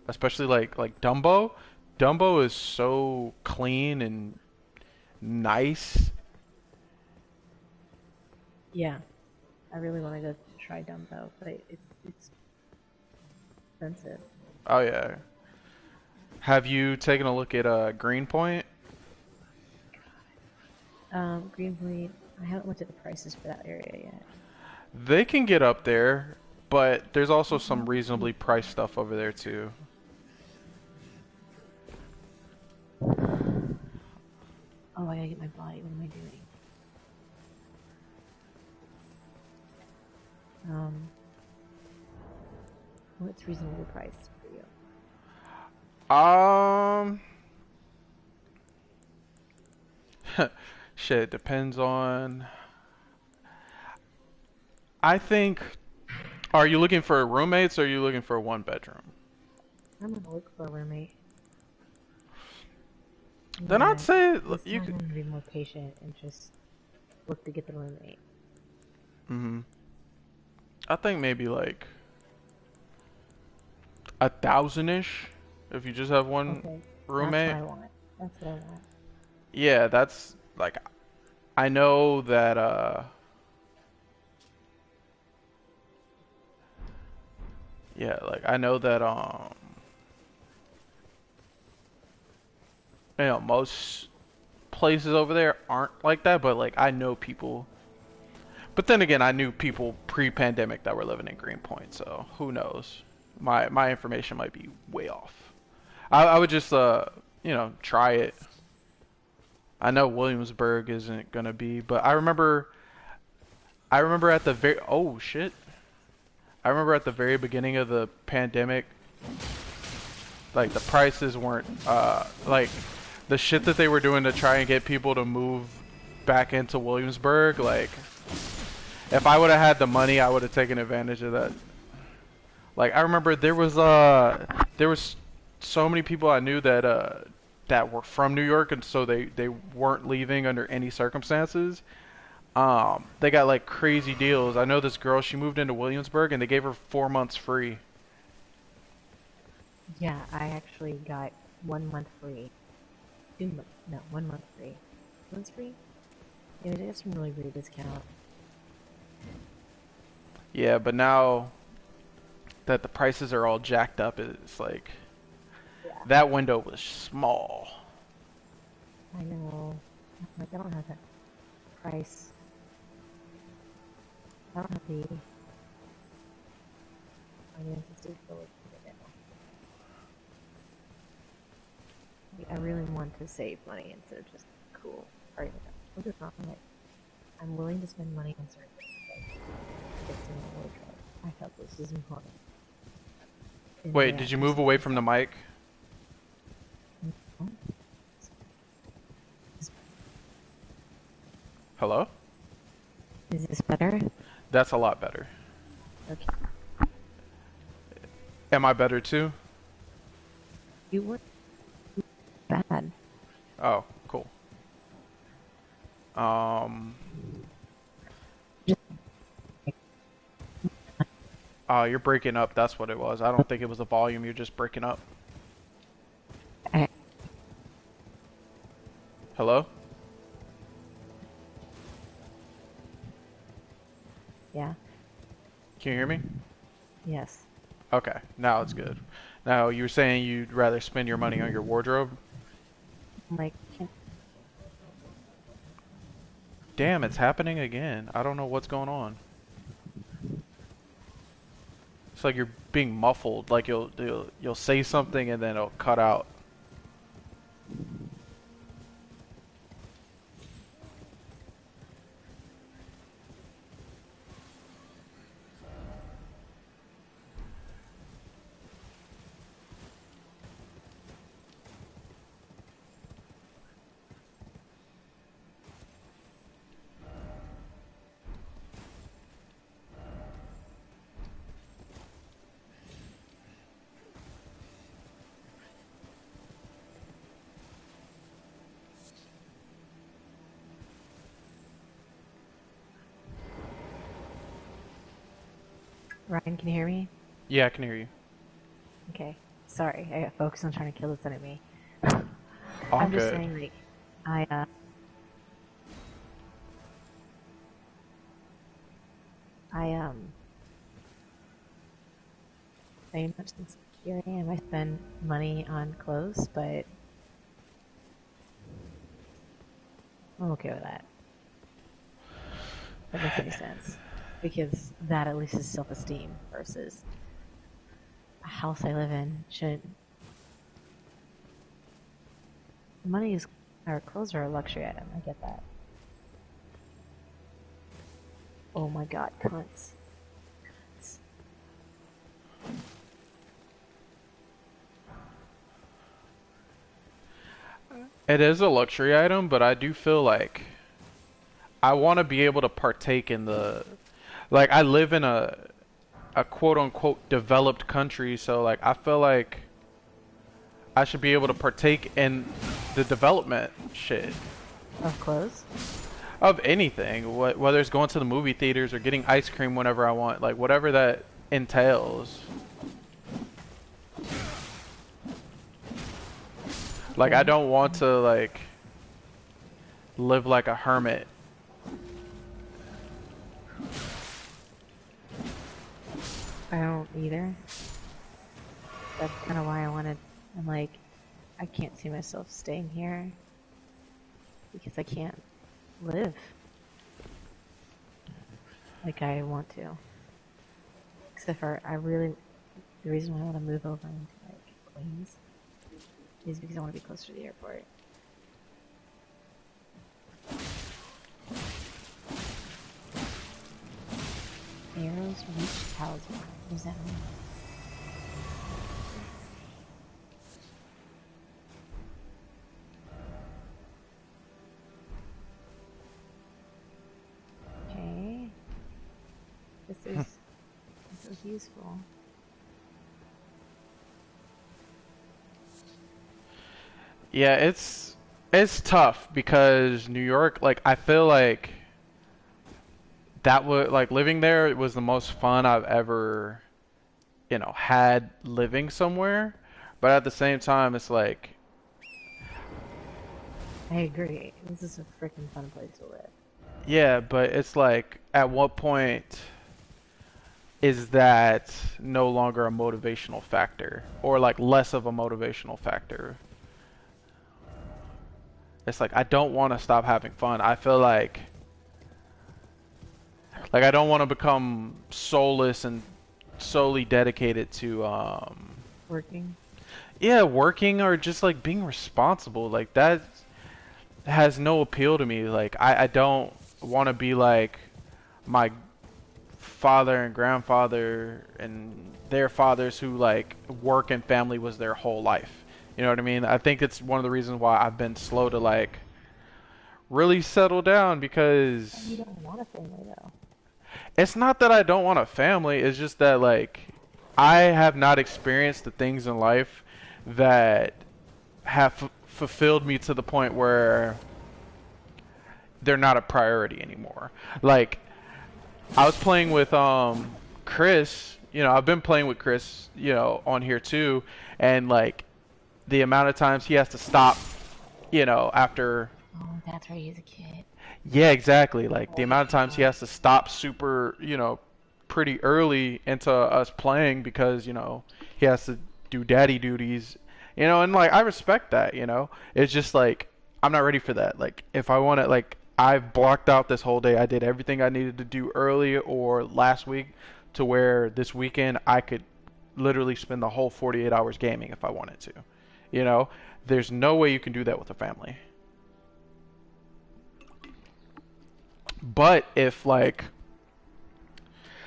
Especially like Dumbo, Dumbo is so clean and nice. Yeah, I really want to go try Dumbo, but it's expensive. Oh yeah. Have you taken a look at Greenpoint? Greenpoint. I haven't looked at the prices for that area yet. They can get up there, but there's also some reasonably priced stuff over there too. Oh, I gotta get my body. What am I doing? What's reasonably priced for you? Um, shit, depends on. I think. Are you looking for roommates or are you looking for a one bedroom? I'm gonna look for a roommate. Then I'd Yeah, say this you time could. I'm gonna be more patient and just look to get the roommate. Hmm. I think maybe like 1,000-ish if you just have one Okay, that's what roommate. I want. That's what I want. Yeah, that's like I know that yeah, like I know that most places over there aren't like that, but like I know people. But then again, I knew people pre-pandemic that were living in Greenpoint, so who knows? My information might be way off. I would just try it. I know Williamsburg isn't gonna be, but I remember at the very oh shit. I remember at the very beginning of the pandemic, like the prices weren't like the shit that they were doing to try and get people to move back into Williamsburg. Like if I would have had the money, I would have taken advantage of that. Like I remember there was so many people I knew that were from New York, and so they weren't leaving under any circumstances. They got like crazy deals. I know this girl, she moved into Williamsburg and they gave her 4 months free. Yeah, I actually got 1 month free. 2 months, no, 1 month free. 2 months free? Yeah, they got some really great discount. Yeah, but now that the prices are all jacked up, it's like Yeah, that window was small. I know. Like, I don't have that price. I don't have the finances to go with it now. Like, I really want to save money instead of just cool. Alright, look at that. Like, I'm willing to spend money on certain things, like fixing my wardrobe. I felt this is important. And Wait, yeah, did you just move away from the mic? Hello? is this better? That's a lot better. Okay. Am I better too? You weren't bad. Oh, cool. Um, Just oh, you're breaking up. That's what it was. I don't think it was the volume. You're just breaking up. I, Hello? yeah. Can you hear me? Yes. Okay, now it's good. Now you were saying you'd rather spend your money on your wardrobe? Like, Damn, it's happening again. I don't know what's going on. It's like you're being muffled. Like you'll say something and then it'll cut out. Ryan, can you hear me? Yeah, I can hear you. Okay. Sorry, I got focused on trying to kill this enemy. Oh, I'm I'm just good. saying, like, I, uh, I, very much insecure and I spend money on clothes, but I'm okay with that. If that makes any sense. Because that at least is self-esteem versus a house I live in should... Money is... or clothes are a luxury item, I get that. Oh my god, cunts. It is a luxury item, but I do feel like I want to be able to partake in the, like, I live in a quote unquote developed country, so like I feel like I should be able to partake in the development shit Of clothes? of anything, whether it's going to the movie theaters or getting ice cream whenever I want, like whatever that entails. Like I Okay. don't want to like live like a hermit. I don't either. That's kind of why I'm like, I can't see myself staying here because I can't live like I want to. Except for the reason why I want to move over into like Queens is because I want to be closer to the airport. Arrows reach talisman. What does that mean? Okay. This is useful. Yeah, it's tough because New York, like I feel like that would like living there was the most fun I've ever, had living somewhere. But at the same time, it's like, I agree. This is a freaking fun place to live. yeah, but it's like at what point is that no longer a motivational factor or like less of a motivational factor? It's like I don't want to stop having fun. I feel like I don't want to become soulless and solely dedicated to Working. yeah, working or just like being responsible. Like that has no appeal to me. Like I don't want to be like my father and grandfather and their fathers who like work and family was their whole life. You know what I mean? I think it's one of the reasons why I've been slow to like really settle down You because don't want a family though. it's not that I don't want a family, it's just that like I have not experienced the things in life that have fulfilled me to the point where they're not a priority anymore. Like I was playing with Chris, I've been playing with Chris, on here too, and like the amount of times he has to stop, after Oh, that's where he's a kid. yeah, exactly. Like the Oh amount of times he yeah. has to stop super, pretty early into us playing because, he has to do daddy duties, and like I respect that. It's just like I'm not ready for that. Like if I want to like I've blocked out this whole day. I did everything I needed to do early or last week to where this weekend I could literally spend the whole 48 hours gaming if I wanted to. You know, there's no way you can do that with a family. But if like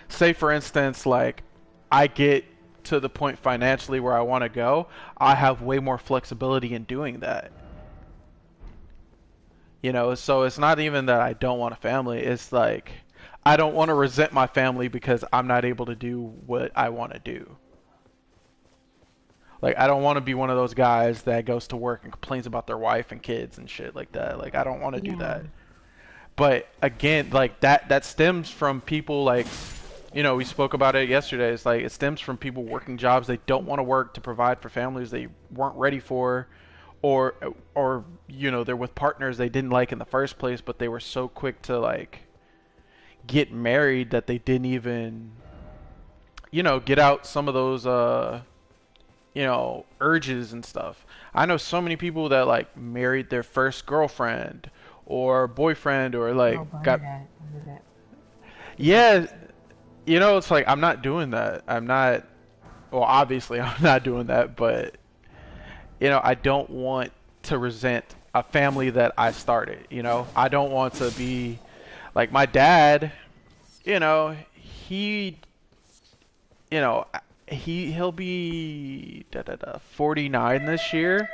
say for instance like I get to the point financially where I want to go, I have way more flexibility in doing that. So it's not even that I don't want a family, it's like I don't want to resent my family because I'm not able to do what I want to do. Like I don't want to be one of those guys that goes to work and complains about their wife and kids and shit like that. Like I don't want to do Yeah. that. But again, like that stems from people like we spoke about it yesterday. It's like it stems from people working jobs they don't want to work to provide for families they weren't ready for, or you know, they're with partners they didn't like in the first place, but they were so quick to like get married that they didn't even, you know, get out some of those you know, urges and stuff. I know so many people that like married their first girlfriend or boyfriend or Oh, like got Bernadette. yeah, you know, it's like I'm not doing that. I'm not, well, obviously I'm not doing that, but you know, I don't want to resent a family that I started, you know? I don't want to be like my dad, you know, he, you know, he'll be 49 this year.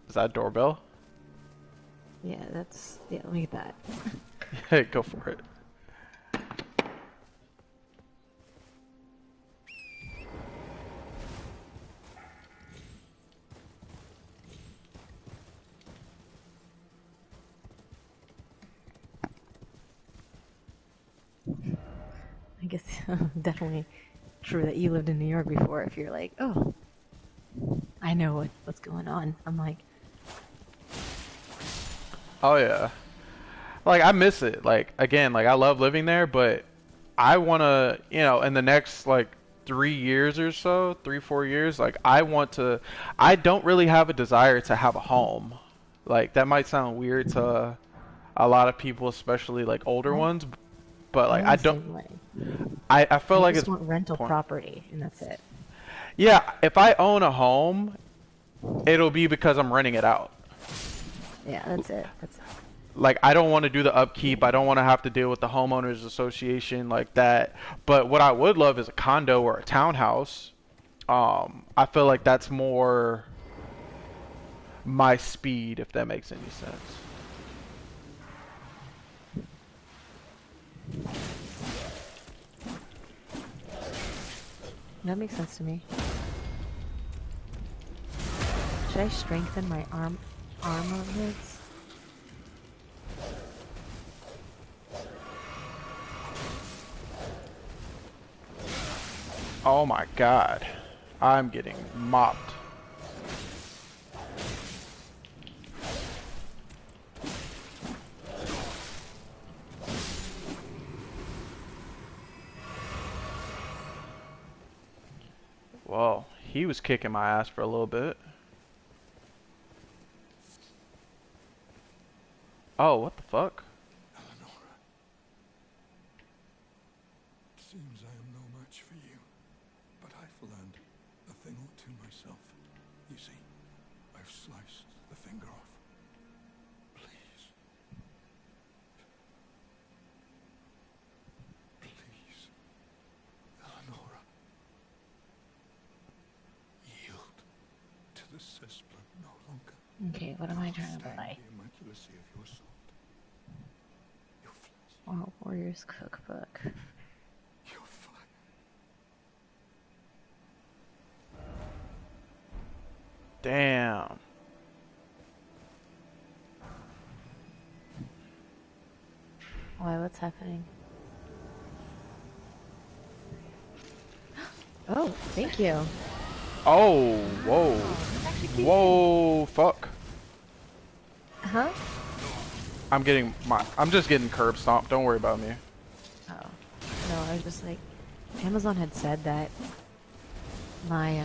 Is that a doorbell? Yeah, that's yeah. Let me get that. Go for it. I guess definitely true that you lived in New York before. If you're like, oh, I know what's going on. I'm like, Oh yeah. Like I miss it. Like again, like I love living there, but I want to, you know, in the next like 3 years or so, 3, 4 years, like I want to. I don't really have a desire to have a home. Like that might sound weird to a lot of people, especially like older I ones, but like I'm I the don't. same way. I feel I like just it's want rental point. property, and that's it. Yeah, if I own a home, it'll be because I'm renting it out. Yeah, that's it. That's it. Like I don't want to do the upkeep. I don't want to have to deal with the homeowners association like that. But what I would love is a condo or a townhouse. I feel like that's more my speed, if that makes any sense. That makes sense to me. Should I strengthen my armaments? Oh my god. I'm getting mopped. Whoa, he was kicking my ass for a little bit. Oh, what the fuck? Eleonora, it seems I am no match for you, but I've learned a thing or two myself. You see, I've sliced the finger off. Please. Please, Eleonora. Yield to the cessplant no longer. Okay, what am I trying to buy? The immaculacy of your sword. Your flesh. Oh, Warrior's Cookbook. Your fire. Damn. Why? What's happening? Oh, thank you. Oh, whoa. Execution. Whoa, fuck. Huh? I'm just getting curb stomped. Don't worry about me. Oh. No, I was just like, Amazon had said that my,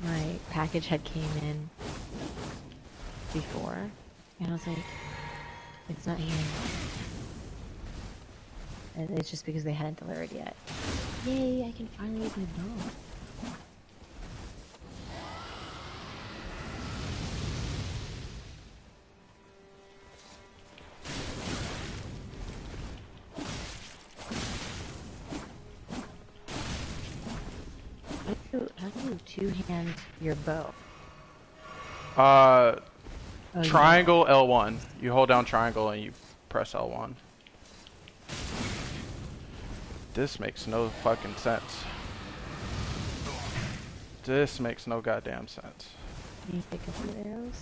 my package had came in before, and I was like, it's not here. And it's just because they hadn't delivered yet. Yay, I can finally use my bow. How do you two-hand your bow? Uh, Oh, triangle L1. You hold down triangle and you press L1. This makes no fucking sense. This makes no goddamn sense. Can you pick up your arrows?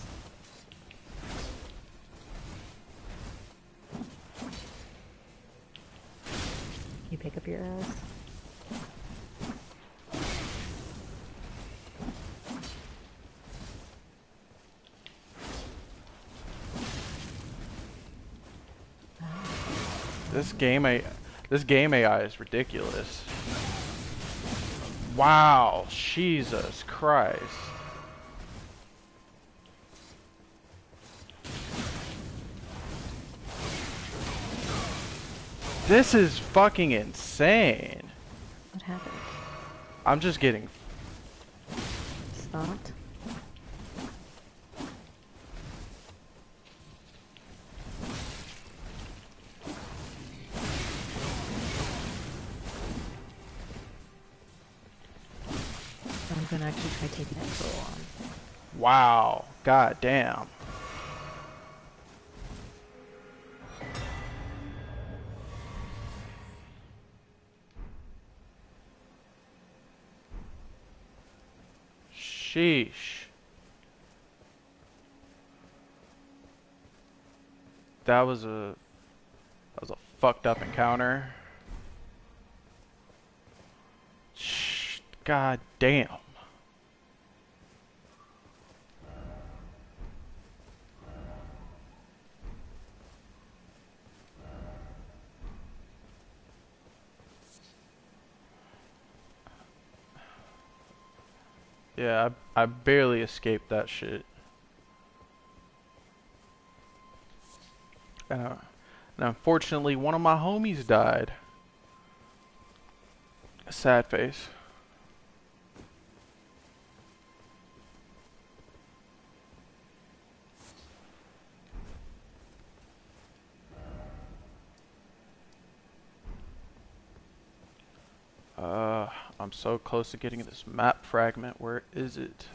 You pick up your arrows? this game AI is ridiculous. Wow, Jesus Christ. This is fucking insane. What happened? I'm just getting Stopped. I'm gonna actually try taking that troll on. wow. God damn. Sheesh. That was a fucked up encounter. God damn. Yeah, I barely escaped that shit. And unfortunately, one of my homies died. Sad face. I'm so close to getting this map fragment. Where is it?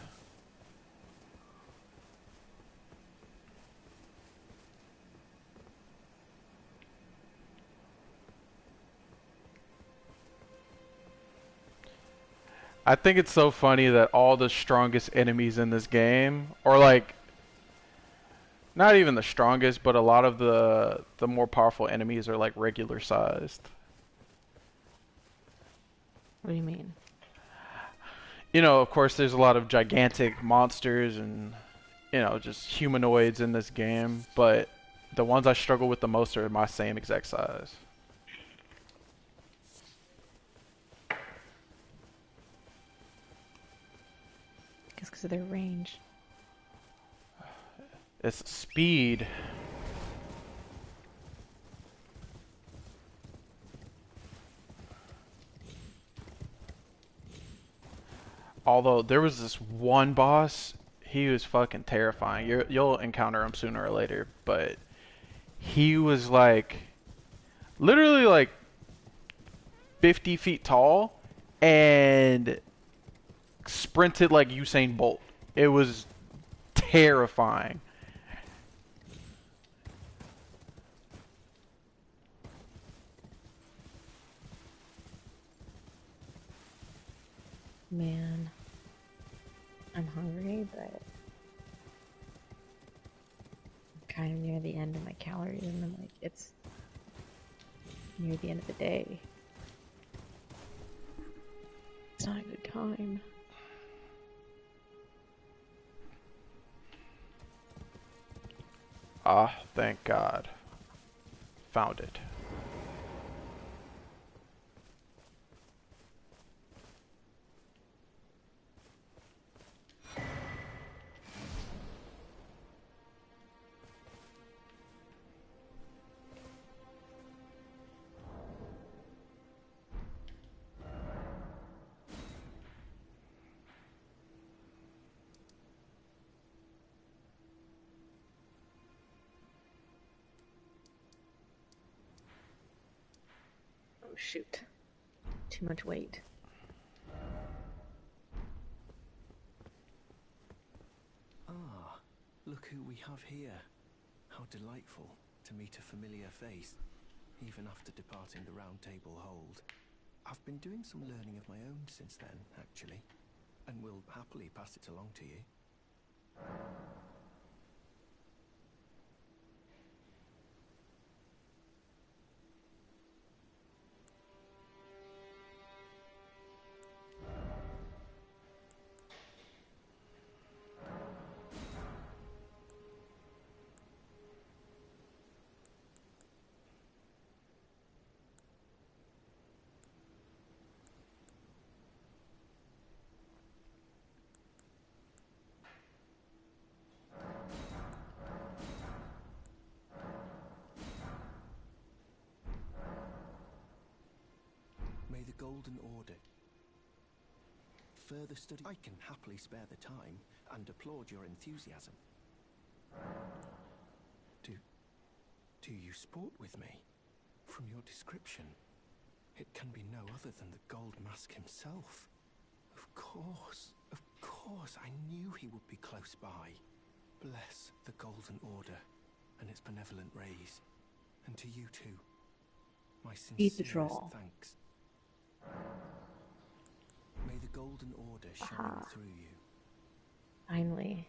I think it's so funny that all the strongest enemies in this game, or like, not even the strongest, but a lot of the more powerful enemies are like regular sized. What do you mean? You know, of course, there's a lot of gigantic monsters and, you know, just humanoids in this game, but the ones I struggle with the most are my same exact size. Guess because of their range. It's speed. Although there was this one boss, he was fucking terrifying. You'll encounter him sooner or later, but he was like literally like 50 feet tall and sprinted like Usain Bolt. It was terrifying. Man, I'm hungry, but I'm kind of near the end of my calories, and I'm like, it's near the end of the day. It's not a good time. Ah, thank God. Found it. Oh shoot. Too much weight. Ah, look who we have here. How delightful to meet a familiar face, even after departing the Round Table Hold. I've been doing some learning of my own since then, actually, and will happily pass it along to you. Golden Order. Further study, I can happily spare the time and applaud your enthusiasm. Do you sport with me? From your description, it can be no other than the Gold Mask himself. Of course, I knew he would be close by. Bless the Golden Order and its benevolent rays. And to you too, my sincerest thanks. May the Golden Order shine through you. Finally.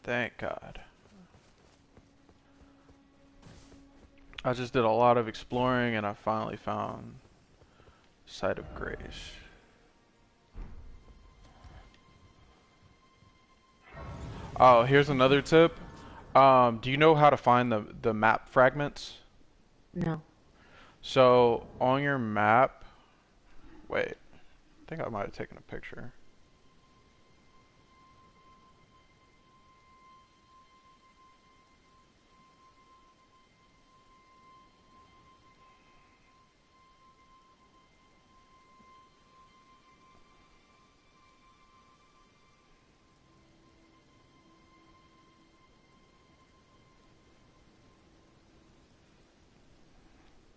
Thank God. I just did a lot of exploring and I finally found Site of Grace. Oh, here's another tip. Do you know how to find the map fragments? No. So on your map, wait, I think I might have taken a picture.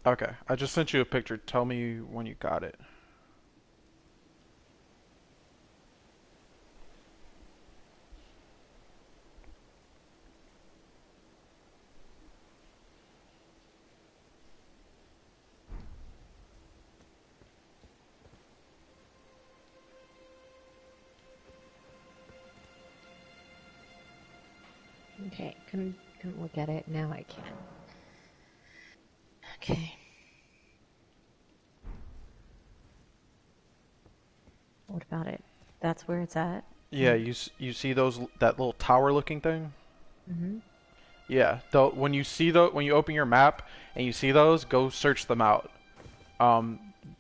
Okay, I just sent you a picture. Tell me when you got it. Okay, couldn't look at it. Now I can. Okay. What about it? That's where it's at? Yeah, you see that little tower looking thing? Mm-hmm. Yeah, when you open your map and you see those, go search them out.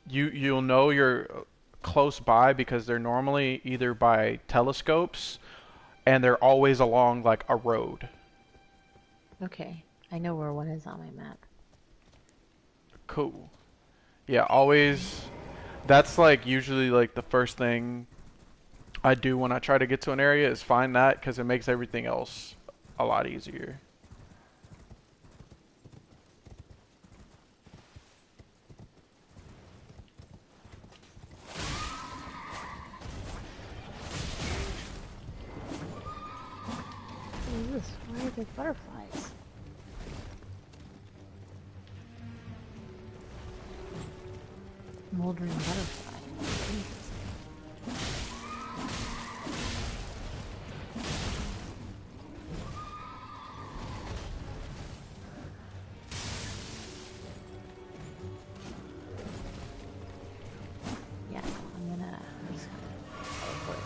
You'll know you're close by because they're normally either by telescopes and they're always along like a road. Okay, I know where one is on my map. Cool. Yeah, always. That's like usually like the first thing I do when I try to get to an area is find that because it makes everything else a lot easier. What is this? Why are there butterflies? Moldering butterfly. Jesus. Yeah, I'm just gonna teleport.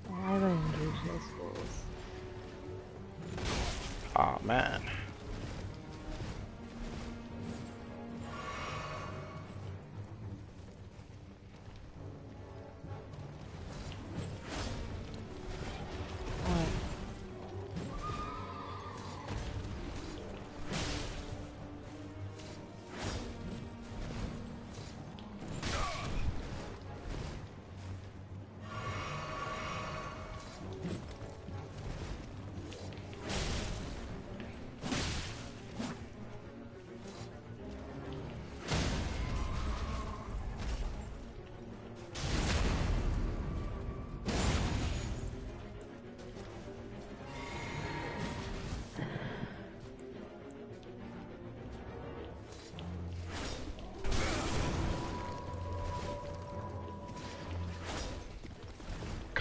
Why would I engage those fools? Aw, man.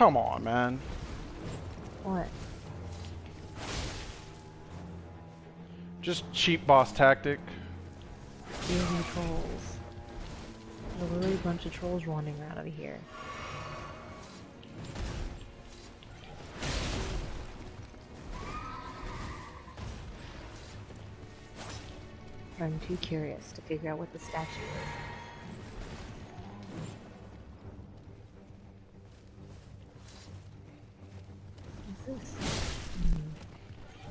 Come on, man. What? Just cheap boss tactic. These are trolls. There's literally a bunch of trolls wandering around over here. I'm too curious to figure out what the statue is. What's this?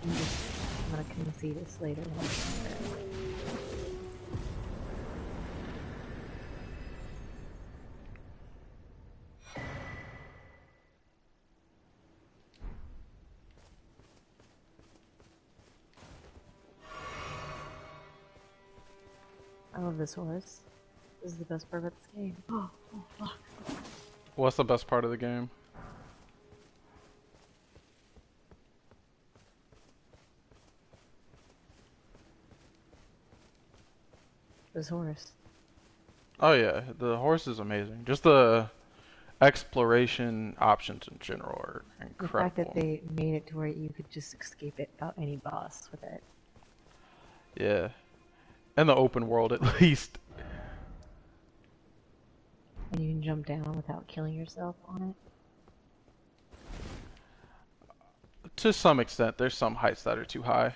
I'm gonna come see this later. I love this horse. This is the best part about this game. Oh, fuck. What's the best part of the game? This horse. Oh yeah, the horse is amazing. Just the exploration options in general are incredible. The fact that they made it to where you could just escape it without any boss with it. Yeah. In the open world, at least. And you can jump down without killing yourself on it. To some extent, there's some heights that are too high.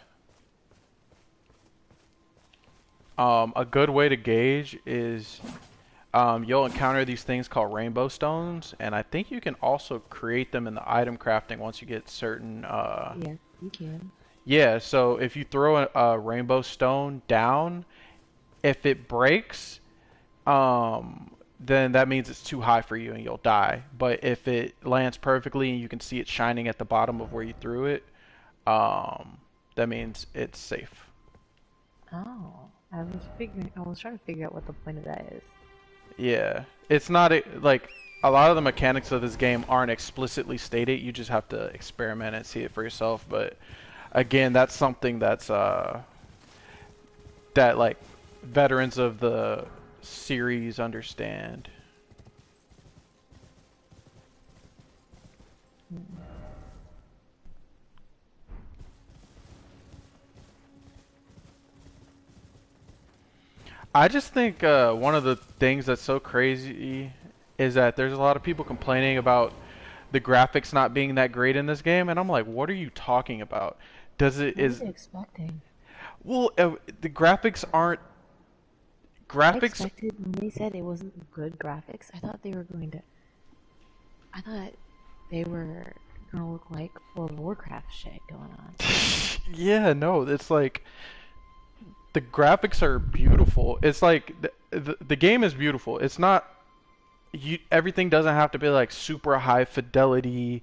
A good way to gauge is you'll encounter these things called rainbow stones, and I think you can also create them in the item crafting once you get certain. Yeah, you can. Yeah, so if you throw a rainbow stone down, if it breaks, then that means it's too high for you and you'll die. But if it lands perfectly and you can see it shining at the bottom of where you threw it, that means it's safe. Oh, I was trying to figure out what the point of that is. Yeah, it's not like a lot of the mechanics of this game aren't explicitly stated. You just have to experiment and see it for yourself. But again, that's something that's that like veterans of the series understand. I just think one of the things that's so crazy is that there's a lot of people complaining about the graphics not being that great in this game, and I'm like, what are you talking about? Does it What is were you expecting? well the graphics aren't I graphics. expected when they said it wasn't good graphics. I thought they were gonna look like World of Warcraft shit going on. Yeah, no, it's like the graphics are beautiful. It's like the game is beautiful. It's not everything doesn't have to be like super high fidelity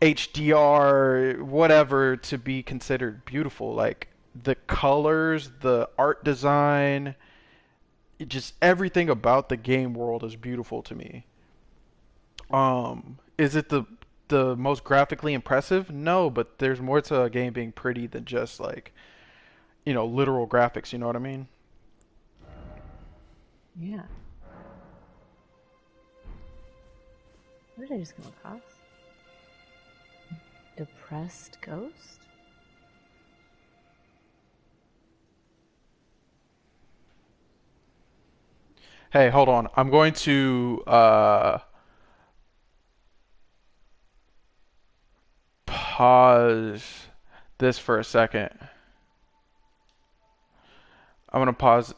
HDR whatever to be considered beautiful. Like the colors, the art design, just everything about the game world is beautiful to me. Is it the most graphically impressive? No, but there's more to a game being pretty than just like, literal graphics, you know what I mean? Yeah. What did I just come across? Depressed ghost? Hey, hold on. I'm going to pause this for a second. I'm gonna pause